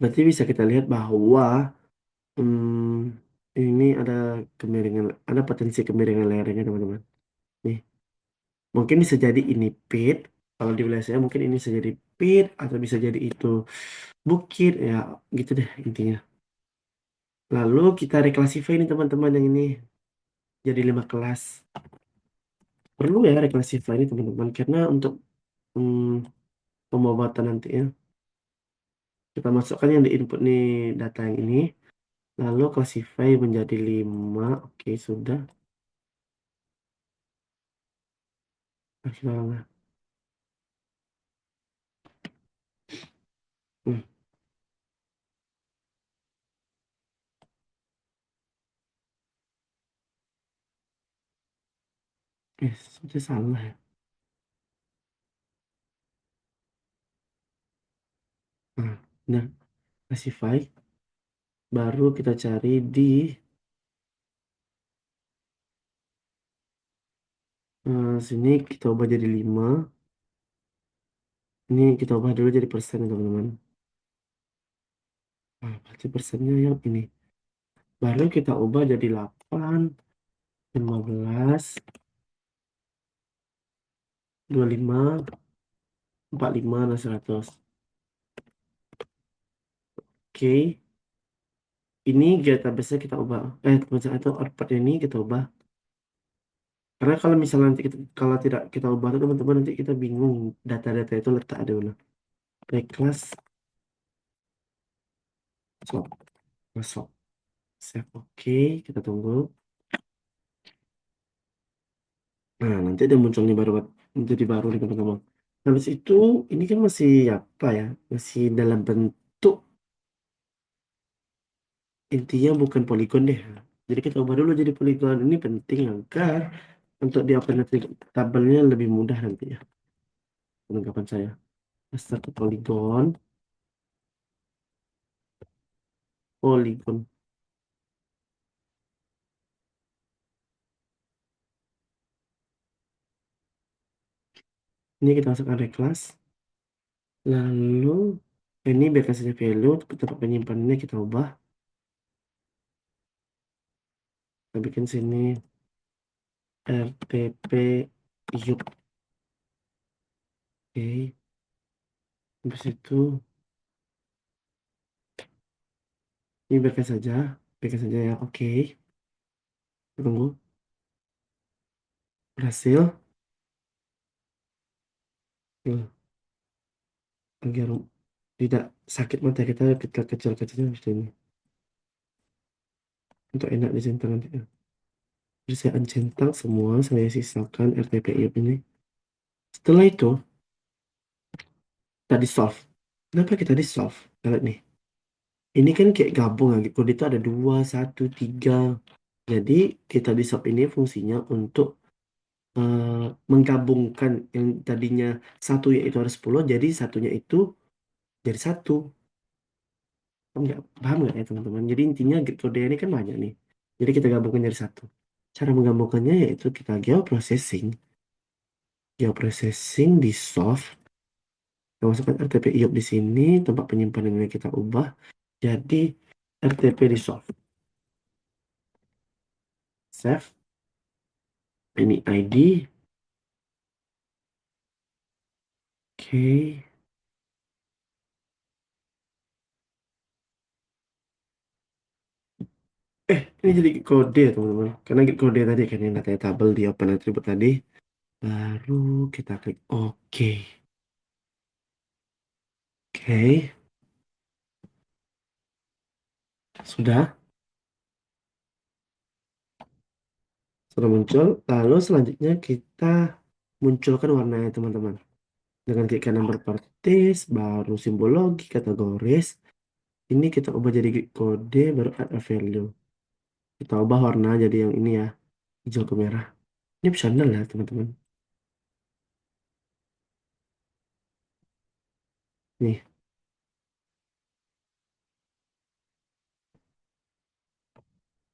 berarti bisa kita lihat bahwa ini ada kemiringan, ada potensi kemiringan layarnya teman-teman. Nih, Mungkin bisa jadi ini pit. Kalau di wilayah saya mungkin ini bisa jadi pit atau bisa jadi itu bukit ya gitu deh intinya. Lalu kita reclassify ini teman-teman yang ini jadi 5 kelas. Perlu ya reclassify ini teman-teman karena untuk hmm, pemobatan nanti ya. Kita masukkan yang di input nih data yang ini. Lalu classify menjadi 5. Oke, sudah. Nah, Hmm, sudah salah ya. Nah, nah, classify. Baru kita cari di sini kita ubah jadi 5. Ini kita ubah dulu jadi persen ya, teman-teman. Nah, berarti persennya yang ini. Baru kita ubah jadi 8, 15, 25, 45, dan 100. Oke, ini database kita ubah. Teman-teman itu output ini kita ubah. Karena kalau misalnya nanti kalau tidak kita ubah tuh teman-teman nanti kita bingung data-data itu letak di mana. Baik, kelas swap, masuk. Save. Oke, kita tunggu. Nah, nanti ada muncul nih baru jadi baru nih teman-teman. Habis itu ini kan masih apa ya? Masih dalam bentuk intinya bukan poligon deh. Jadi kita ubah dulu jadi poligon. Ini penting agar untuk di open tabelnya lebih mudah nanti ya. Penanggapan saya. Master ke poligon, poligon. Ini kita masukkan reclass. Lalu ini biarkan saja value, tempat penyimpanannya kita ubah. Kita bikin sini RTP yuk. Oke, habis itu ini biarkan saja ya. Oke, tunggu. Berhasil. Tuh, agar tidak sakit mata kita kecil-kecilnya seperti ini. Untuk enak dicentang nanti. Jadi saya uncentang semua, saya sisakan RTP yuk ini. Setelah itu, kita di solve. Kenapa kita di solve? Lihat nih. Ini kan kayak gabung lagi. Kode itu ada 2, 1, 3. Jadi kita di solve ini fungsinya untuk eh, menggabungkan yang tadinya satu yaitu ada 10, jadi satunya itu jadi satu. Paham nggak ya teman-teman? Jadi intinya kode ini kan banyak nih. Jadi kita gabungkan jadi satu. Cara menggabungkannya yaitu kita geoprocessing. Geoprocessing di solve. Kita masukkan RTP IOP di sini. Tempat penyimpanannya kita ubah jadi RTP di solve. Save. Ini ID. Oke. Ini jadi kode ya teman-teman. Karena kode tadi kan yang datanya tabel di open attribute tadi. Baru kita klik OK. Oke, sudah. Sudah muncul. Lalu selanjutnya kita munculkan warnanya teman-teman. Dengan klik kanan berpartis, baru simbologi, kategoris. Ini kita ubah jadi kode, baru add a value. Kita ubah warna jadi yang ini ya, hijau ke merah. Ini optional ya teman-teman. Nih.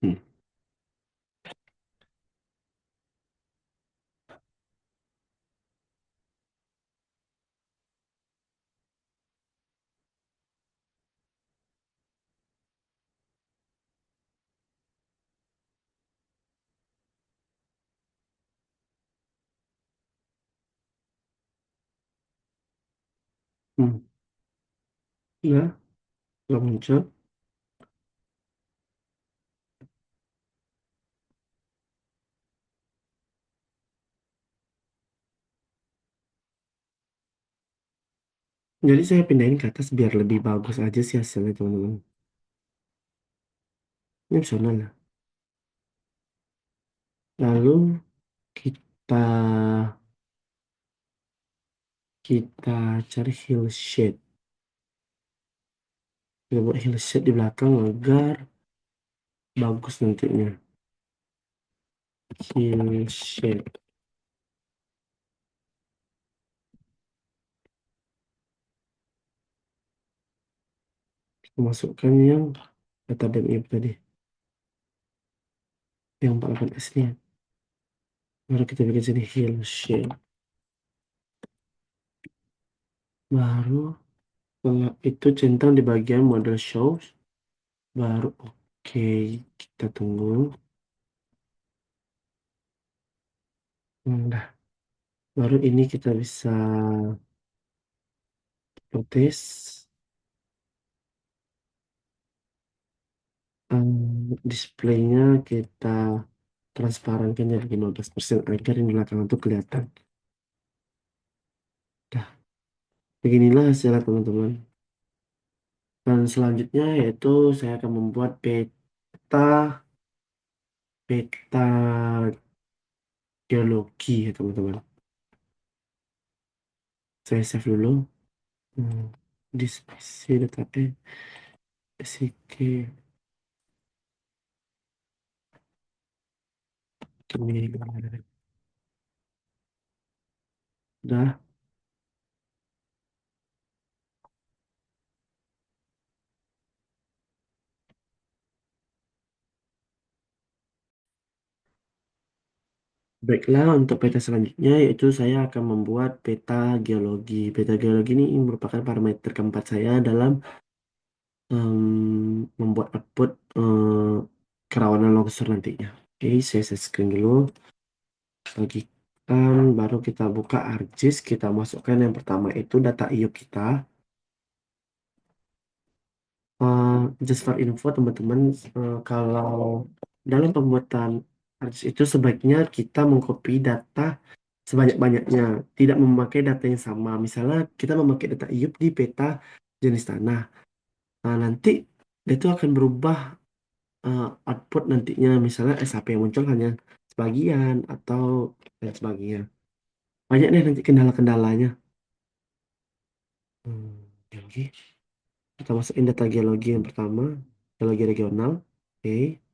Hmm. Hmm. Ya, nggak muncul. Jadi saya pindahin ke atas biar lebih bagus aja sih hasilnya teman-teman. Ini opsional lah. Lalu kita kita cari hill shade. Kita buat hill shade di belakang agar bagus nantinya. Hill shade. Kita masukkan yang data BMI tadi, yang 48S nya. Baru kita bikin sini hill shade. Baru setelah itu centang di bagian model show. Baru oke, kita tunggu. Nah, baru ini kita bisa notice. Displaynya kita transparankan jadi 15% agar yang di belakang itu kelihatan. Nah, beginilah hasilnya teman-teman. Dan selanjutnya yaitu saya akan membuat peta peta geologi ya teman-teman. Saya save dulu. Hmm, di spesies data SIK ini. Udah. Baiklah, untuk peta selanjutnya yaitu saya akan membuat peta geologi. Peta geologi ini merupakan parameter keempat saya dalam membuat output kerawanan longsor nantinya. Oke, saya share screen dulu. Bagikan, baru kita buka ArcGIS. Kita masukkan yang pertama itu data IUP kita. Eh, just for info teman-teman, kalau dalam pembuatan ArcGIS itu sebaiknya kita mengcopy data sebanyak-banyaknya, tidak memakai data yang sama. Misalnya kita memakai data IUP di peta jenis tanah. Nah, nanti itu akan berubah output nantinya. Misalnya SAP yang muncul hanya sebagian atau dan sebagainya. Banyak deh nanti kendala-kendalanya. Geologi. Kita masukin data geologi yang pertama, geologi regional. Oke.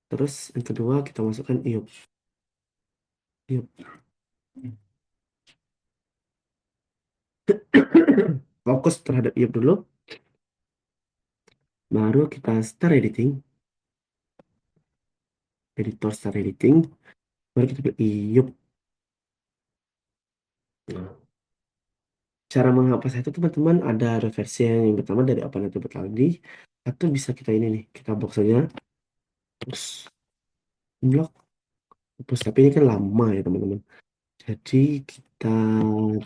Terus yang kedua kita masukkan IUP. IUP. Fokus terhadap IUP dulu. Baru kita start editing. Editor start editing. Baru kita pilih IUP. Nah, cara menghapus itu teman-teman ada dua versi. Yang pertama dari open itu tadi, atau bisa kita ini nih, kita box saja. Terus blok hapus. Tapi ini kan lama ya teman-teman. Jadi kita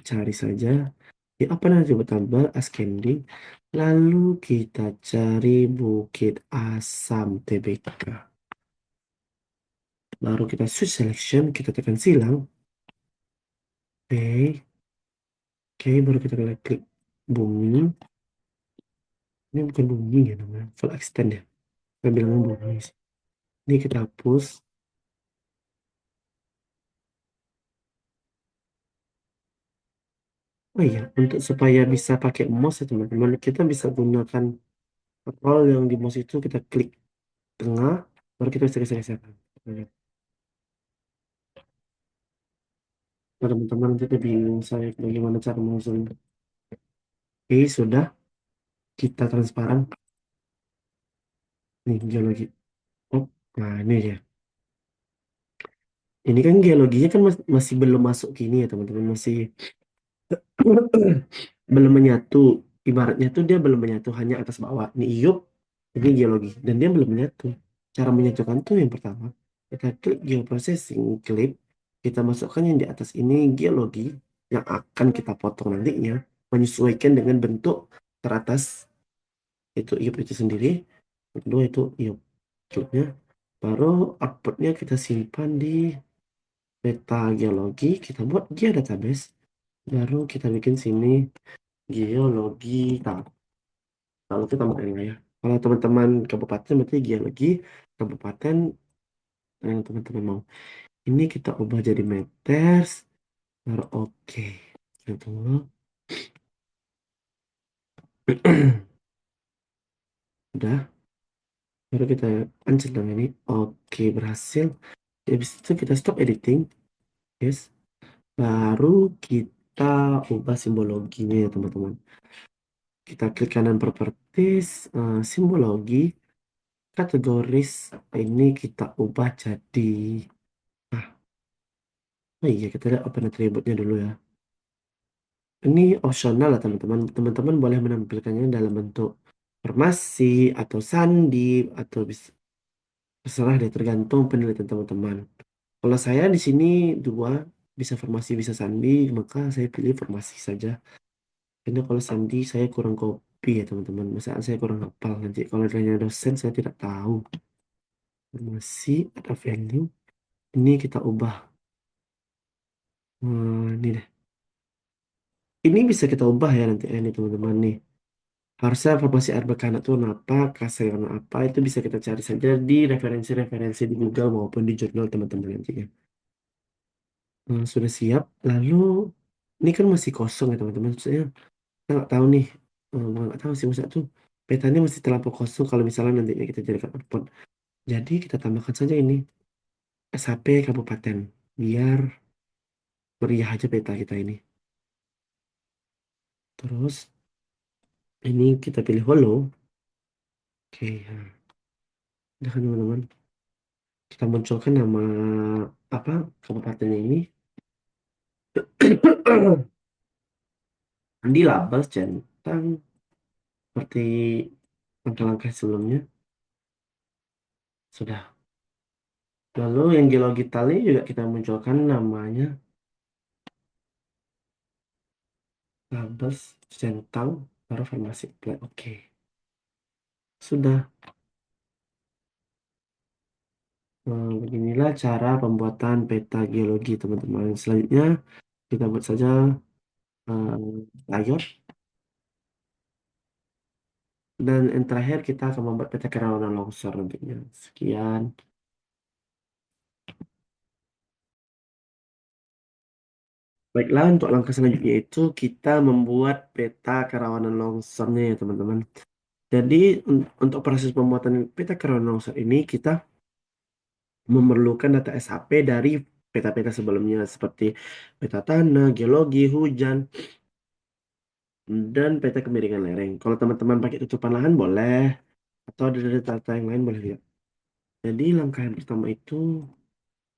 cari saja di apa nanti tambah ascending. Lalu kita cari Bukit Asam TBK. Baru kita switch selection, kita tekan silang. Oke, oke, baru kita klik bumi. Ini bukan bumi ya namanya, full extend ya. Saya bilang bumi sih. Ini kita hapus. Oh iya, untuk supaya bisa pakai mouse ya teman-teman, kita bisa gunakan scroll yang di mouse itu kita klik tengah, baru kita bisa geser-geser. Nah, teman-teman nanti dia bingung saya bagaimana cara mengusung. Oke, sudah kita transparan. Nih, geologi. Oh, nah ini ya. Ini kan geologinya kan masih belum masuk gini ya teman-teman, masih belum menyatu. Ibaratnya tuh dia belum menyatu hanya atas bawah. Ini iup, ini geologi, dan dia belum menyatu. Cara menyatukan tuh yang pertama, kita klik geoprocessing, klik, kita masukkan yang di atas ini geologi yang akan kita potong nantinya. menyesuaikan dengan bentuk teratas itu iup itu sendiri. Yang kedua itu iup cubenya. Baru outputnya kita simpan di peta geologi, kita buat geodatabase. Baru kita bikin sini geologi. Nah, kalau itu tambah yang ya. Kalau teman-teman kabupaten berarti geologi kabupaten yang teman-teman mau. Ini kita ubah jadi meters. Baru oke. Kita tunggu. Udah. Baru kita pencet yang ini. Oke, berhasil. Habis itu kita stop editing. Yes. Baru kita ubah simbologinya ya teman-teman. Kita klik kanan properties, simbologi, kategoris. Ini kita ubah jadi. Ah, oh iya kita lihat open attribute-nya dulu ya. Ini opsional lah teman-teman. Teman-teman boleh menampilkannya dalam bentuk formasi atau sandi atau bisa terserah deh tergantung penelitian teman-teman. Kalau saya di sini dua bisa formasi bisa sandi, maka saya pilih formasi saja. Karena kalau sandi saya kurang kopi ya teman-teman. Masa saya kurang hafal nanti. Kalau tanya dosen saya tidak tahu. Formasi ada value. Ini kita ubah. Ini deh. Ini bisa kita ubah ya nanti ini teman-teman nih. Harusnya formasi air berkana itu apa, kasih warna apa, itu bisa kita cari saja di referensi-referensi di Google maupun di jurnal teman-teman nantinya. Sudah siap. Lalu ini kan masih kosong ya teman-teman. Saya nggak tahu nih. Nggak tahu sih masa tuh petanya masih terlampau kosong kalau misalnya nantinya kita jadikan output. Jadi kita tambahkan saja ini SHP kabupaten biar meriah aja peta kita ini. Terus ini kita pilih hollow. Oke, udah kan teman-teman. Kita munculkan nama apa kabupatennya ini. Di label centang seperti langkah-langkah sebelumnya sudah. Lalu yang geologi tali juga kita munculkan namanya label centang baru formasi plan. Oke, sudah. Beginilah cara pembuatan peta geologi teman-teman. Selanjutnya kita buat saja layout dan yang terakhir kita akan membuat peta kerawanan longsor nantinya. Sekian. Baiklah, untuk langkah selanjutnya itu kita membuat peta kerawanan longsornya ya teman-teman. Jadi untuk proses pembuatan peta kerawanan longsor ini kita memerlukan data SHP dari peta-peta sebelumnya seperti peta tanah, geologi, hujan, dan peta kemiringan lereng. Kalau teman-teman pakai tutupan lahan boleh, atau ada data yang lain boleh lihat. Jadi langkah yang pertama itu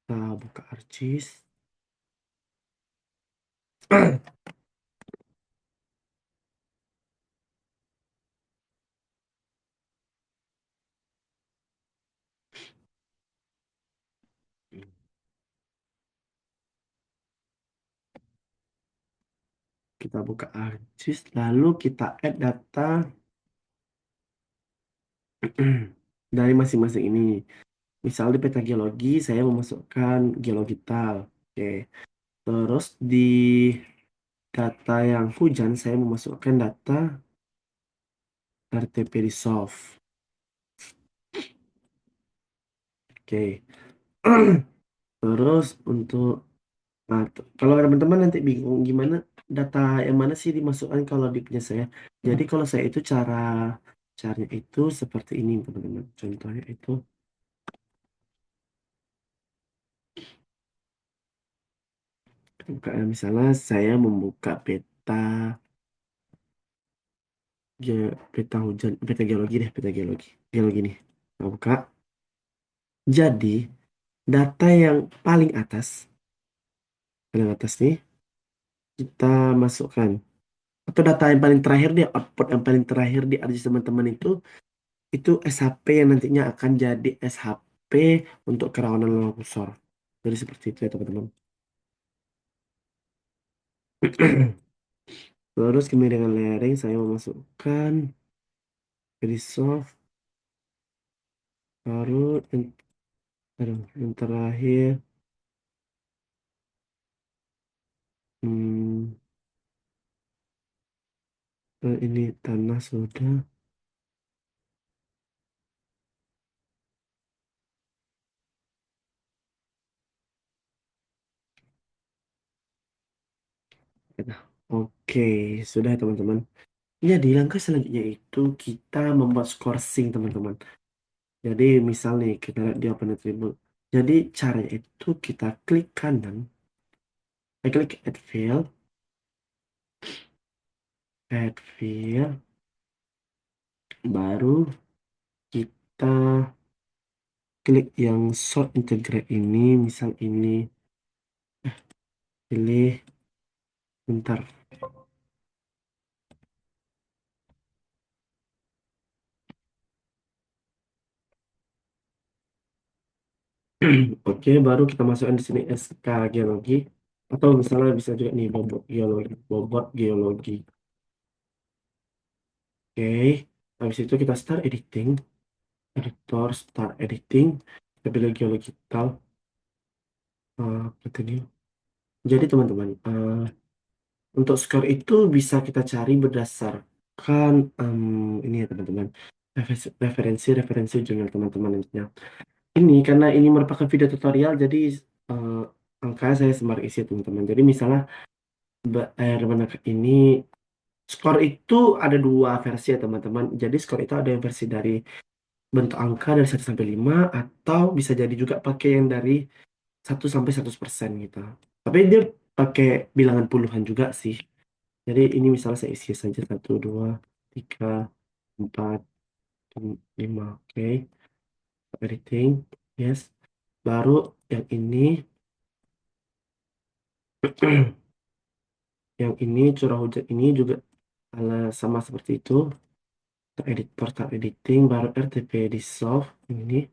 kita buka ArcGIS. Kita buka ArcGIS, lalu kita add data dari masing-masing ini. Misal di peta geologi, saya memasukkan geologital. Oke. Terus di data yang hujan, saya memasukkan data RTP Resolve. Oke. Terus untuk kalau teman-teman nanti bingung gimana data yang mana sih dimasukkan kalau di punya saya. Jadi kalau saya itu caranya itu seperti ini teman-teman. Contohnya itu misalnya saya membuka peta peta hujan, peta geologi deh, peta geologi. Geologi nih. Saya buka. Jadi data yang paling atas nih kita masukkan. Atau data yang paling terakhir dia output yang paling terakhir di ArcGIS teman-teman itu SHP yang nantinya akan jadi SHP untuk kerawanan longsor. Jadi seperti itu ya teman-teman. Terus kemiringan layering saya memasukkan jadi soft, baru yang terakhir hmm, ini tanah sudah. Nah, oke, sudah teman-teman. Jadi langkah selanjutnya itu kita membuat scoring teman-teman. Jadi misal nih kita lihat di open attribute. Jadi caranya itu kita klik kanan, klik add field, baru kita klik yang sort integrate ini, misal ini, pilih, bentar. Oke, baru kita masukkan di sini SK geologi, atau misalnya bisa juga nih bobot geologi. Oke, habis itu kita start editing, editor start editing, kita pilih geological, continue. Jadi teman-teman, untuk skor itu bisa kita cari berdasarkan ini ya teman-teman, referensi jurnal teman-teman nantinya. Ini karena ini merupakan video tutorial, jadi eh, angka saya sembarang isi teman-teman. Jadi misalnya air menangkap ini skor itu ada dua versi ya teman-teman. Jadi skor itu ada yang versi dari bentuk angka dari 1 sampai 5, atau bisa jadi juga pakai yang dari 1 sampai 100% gitu. Tapi dia pakai bilangan puluhan juga sih. Jadi ini misalnya saya isi saja 1, 2, 3, 4, 5. Oke, editing, yes. Baru yang ini, yang ini curah hujan ini juga sama seperti itu. Start editing, baru RTP di solve ini.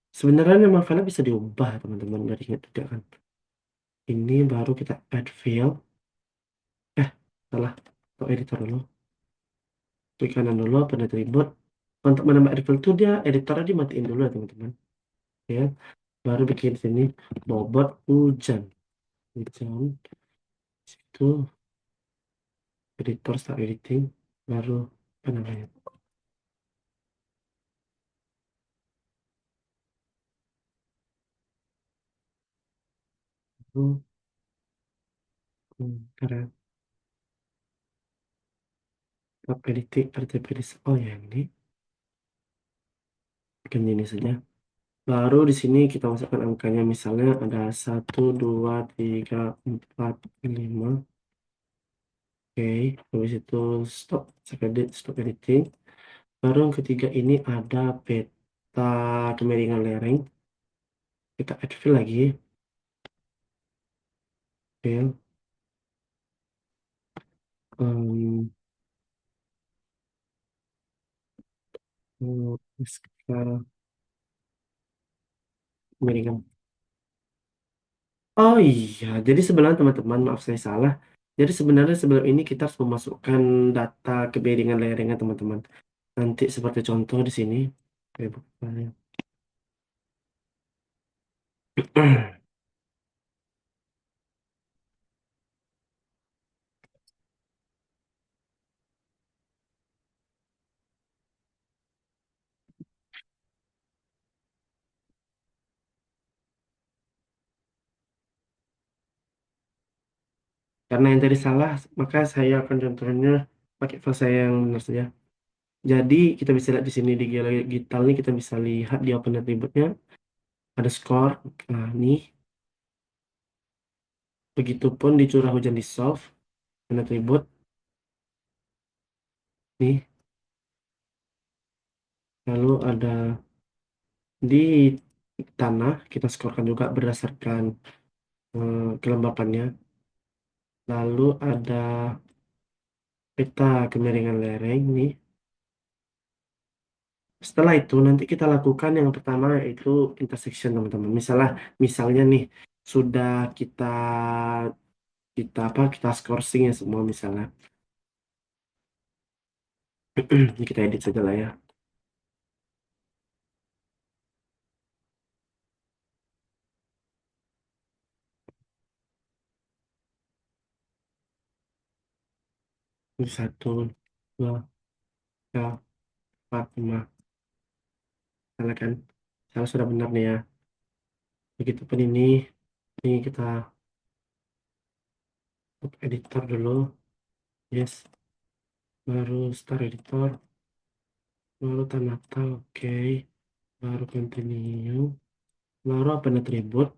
Sebenarnya nama file bisa diubah teman-teman, dari ingat juga kan. Ini baru kita add field. Eh, salah. Atau editor dulu. Klik kanan dulu, pada atribut. Untuk menambah field itu dia editornya dimatiin dulu ya teman-teman. Ya, baru bikin sini bobot hujan. Hujan. Itu editor start editing. Baru apa namanya? Itu karena start editing RTP oh ya ini. Bikin ini saja. Baru di sini kita masukkan angkanya, misalnya ada 1, 2, 3, 4, 5. Oke, habis itu stop, stop editing. Baru yang ketiga ini ada peta kemiringan lereng. Kita add fill lagi, fill. Um, skala kemiringan. Oh iya, jadi sebenarnya teman-teman, maaf saya salah. Jadi sebenarnya sebelum ini kita harus memasukkan data kemiringan lerengnya teman-teman. Nanti seperti contoh di sini. Oke, bukan. Karena yang tadi salah, maka saya akan contohnya pakai file saya yang benar saja. Jadi kita bisa lihat di sini di digital ini, kita bisa lihat di open attribute-nya ada skor. Nah, nih, begitupun di curah hujan di solve open attribute nih. Lalu ada di tanah, kita skorkan juga berdasarkan kelembapannya. Lalu ada peta kemiringan lereng nih. Setelah itu nanti kita lakukan yang pertama, yaitu intersection teman-teman. Misalnya nih sudah kita kita scourcing ya semua misalnya. Ini kita edit saja lah ya. Ini satu, dua, tiga, empat, lima. Salah kan? Salah sudah benar nih ya. Begitupun ini kita editor dulu. Yes, baru start editor, baru tanda, oke. Baru continue, baru open attribute,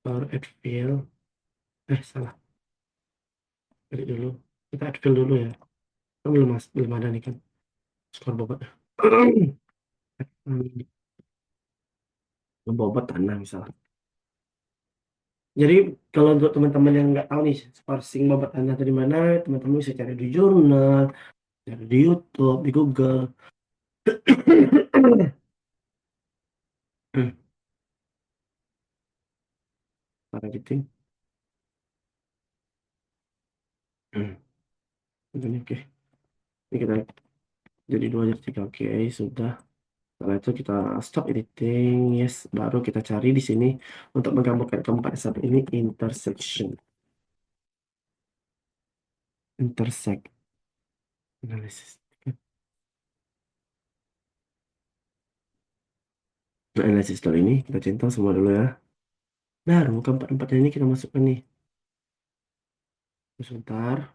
baru add field. Salah. Edit dulu. Kita add field dulu ya. Kan belum ada nih kan. Skor bobot. Bobot tanah misalnya. Jadi kalau untuk teman-teman yang nggak tahu nih parsing bobot tanah dari mana, teman-teman bisa cari di jurnal, cari di YouTube, di Google. Para gitu. Ini oke. Ini kita jadi dua jadi tiga. Oke, sudah. Setelah itu kita stop editing. Yes, baru kita cari di sini untuk menggabungkan keempat sub ini intersection. Intersect analysis. Nah, analisis dulu ini kita centang semua dulu ya. Baru keempat-empatnya ini kita masukkan nih. Sebentar.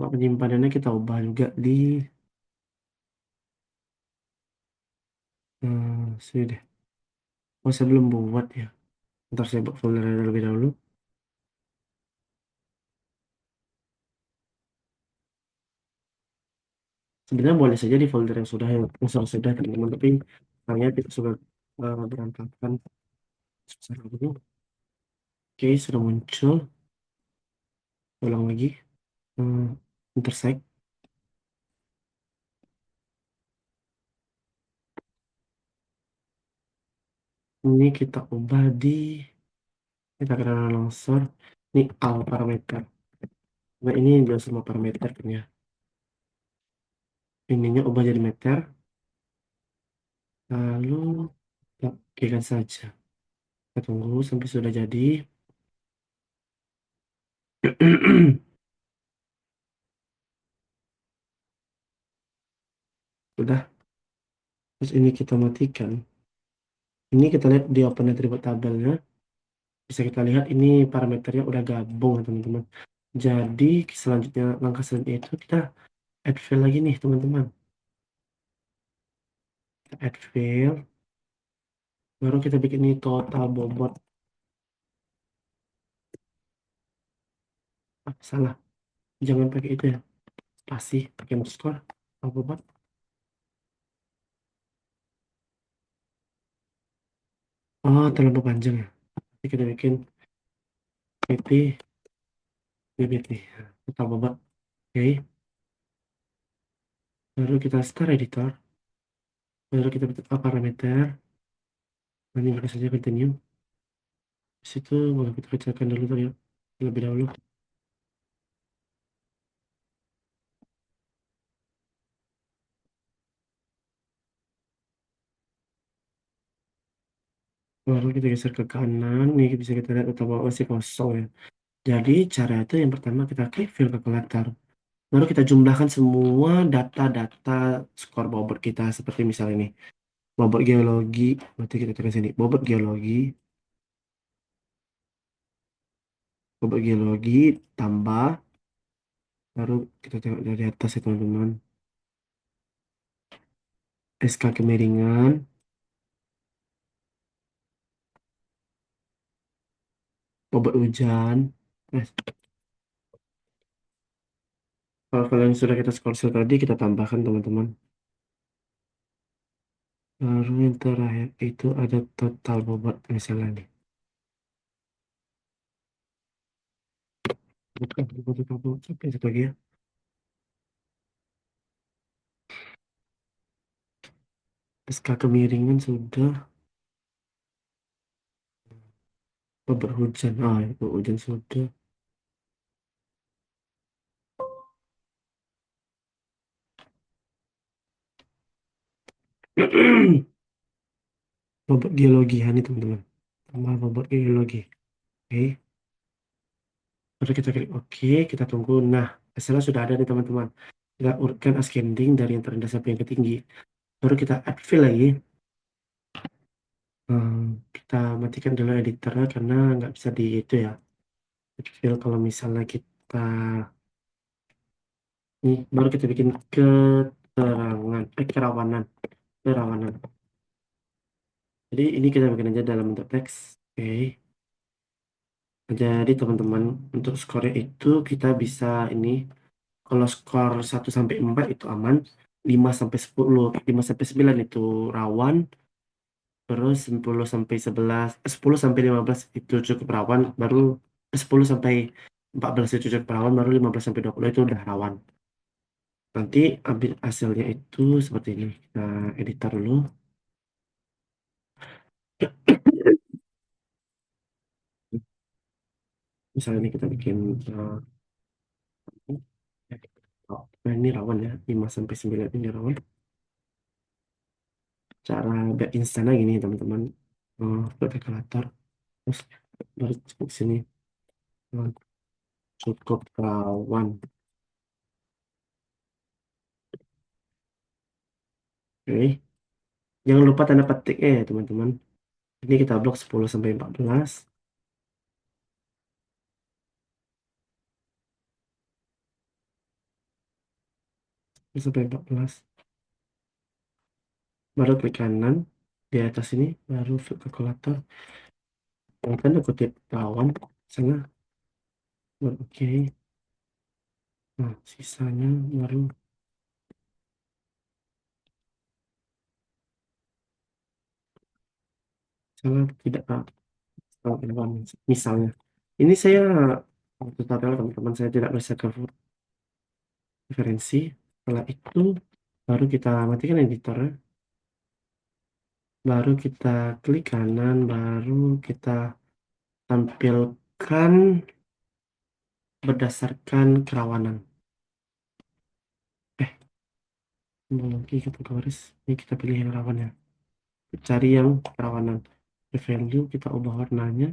Mak penyimpanannya kita ubah juga di sini deh. Oh, saya belum buat ya. Ntar saya buat folder terlebih dahulu. Sebenarnya boleh saja di folder yang sudah teman-teman, tapi saya tidak suka berantakan. Susah dulu. Oke, sudah muncul. Ulang lagi. Hmm, intersect. Ini kita ubah di kita karena longsor. Ini all parameter. Nah, ini dia semua parameter kan ya. Ininya ubah jadi meter. Lalu kita okekan saja. Kita tunggu sampai sudah jadi. Sudah. Terus ini kita matikan. Ini kita lihat di open attribute tabelnya. Bisa kita lihat ini parameternya udah gabung ya, teman-teman. Jadi selanjutnya langkah selanjutnya itu kita add field lagi nih teman-teman. Kita add field. Baru kita bikin ini total bobot. Salah. Jangan pakai itu ya. Pasti pakai underscore. Total bobot. Oh, terlalu panjang ya. Jadi kita bikin pt bbt. Total bobot. Oke. Baru kita start editor. Baru kita bikin parameter. Nanti kita saja continue. Di situ boleh kita kecilkan dulu tadi ya. Terlebih dahulu. Baru kita geser ke kanan. Nih bisa kita lihat utama masih kosong ya. Jadi cara itu yang pertama kita klik fill calculator. Baru kita jumlahkan semua data-data skor bobot kita seperti misalnya ini. Bobot geologi. Berarti kita tekan sini. Bobot geologi tambah. Baru kita tengok dari atas ya teman-teman. SK kemiringan. Bobot hujan. Eh, kalau yang sudah kita skor tadi kita tambahkan teman-teman. Baru yang terakhir itu ada total bobot misalnya nih. Bukan, sampai satu lagi ya. SK kemiringan sudah. Oh, berhujan. Ah, itu hujan sudah. Bobot geologi ya nih teman-teman. Tambah bobot geologi. Oke. Baru kita klik oke, kita tunggu. Nah, hasilnya sudah ada nih teman-teman. Kita urutkan ascending dari yang terendah sampai yang tertinggi. Baru kita add fill lagi. Hmm, kita matikan dulu editornya karena nggak bisa di itu ya. Add fill kalau misalnya kita ini baru kita bikin keterangan, kerawanan, kerawanan. Jadi ini kita bikin aja dalam bentuk teks. Oke. Jadi teman-teman untuk skornya itu kita bisa ini kalau skor 1 sampai 4 itu aman, 5 sampai 10, 5 sampai 9 itu rawan, terus 10 sampai 15 itu cukup rawan, baru 10 sampai 14 itu cukup rawan, baru 15 sampai 20 itu udah rawan. Nanti ambil hasilnya itu seperti ini. Kita editor dulu. Misalnya ini kita bikin nah, ini rawan ya, 5 sampai 9 ini rawan. Cara back instannya gini teman-teman. Ke kalkulator, terus baru ke sini. Oh, cukup rawan. Oke. Jangan lupa tanda petiknya ya teman-teman. Ini kita blok 10 sampai 14. 10 sampai 14. Baru klik kanan. Di atas ini baru flip kalkulator. Yang tanda kutip rawan. Sana. Baru oke. Nah, sisanya baru salah tidak rawan. Misalnya. Ini saya tutorial teman-teman. Saya tidak bisa ke referensi. Setelah itu baru kita matikan editornya. Baru kita klik kanan. Baru kita tampilkan berdasarkan kerawanan. Eh, lagi kategoris. Ini kita pilih yang rawan ya. Cari yang kerawanan. The value kita ubah warnanya.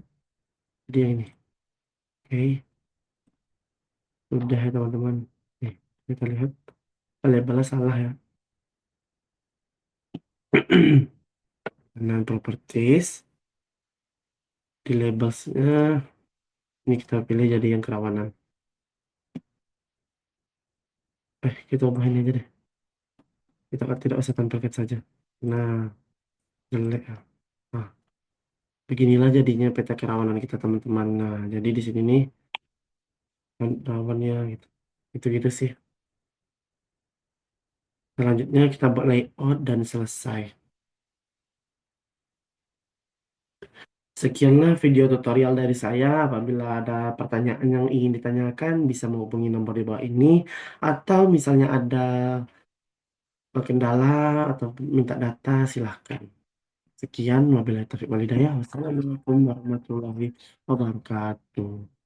Jadi yang ini. Oke, udah ya teman-teman. Nih, kita lihat labelnya salah ya. Nah, properties di labelsnya ini kita pilih jadi yang kerawanan. Kita ubah ini aja deh. Kita kan tidak usah tampilkan saja. Nah, jelek ya. Nah, beginilah jadinya peta kerawanan kita teman-teman. Nah, jadi di sini nih rawannya gitu. Itu-gitu sih. Selanjutnya kita buat layout dan selesai. Sekianlah video tutorial dari saya. Apabila ada pertanyaan yang ingin ditanyakan, bisa menghubungi nomor di bawah ini. Atau misalnya ada kendala atau minta data, silahkan. Sekian, wabillahi taufiq walhidayah. Wassalamualaikum warahmatullahi wabarakatuh.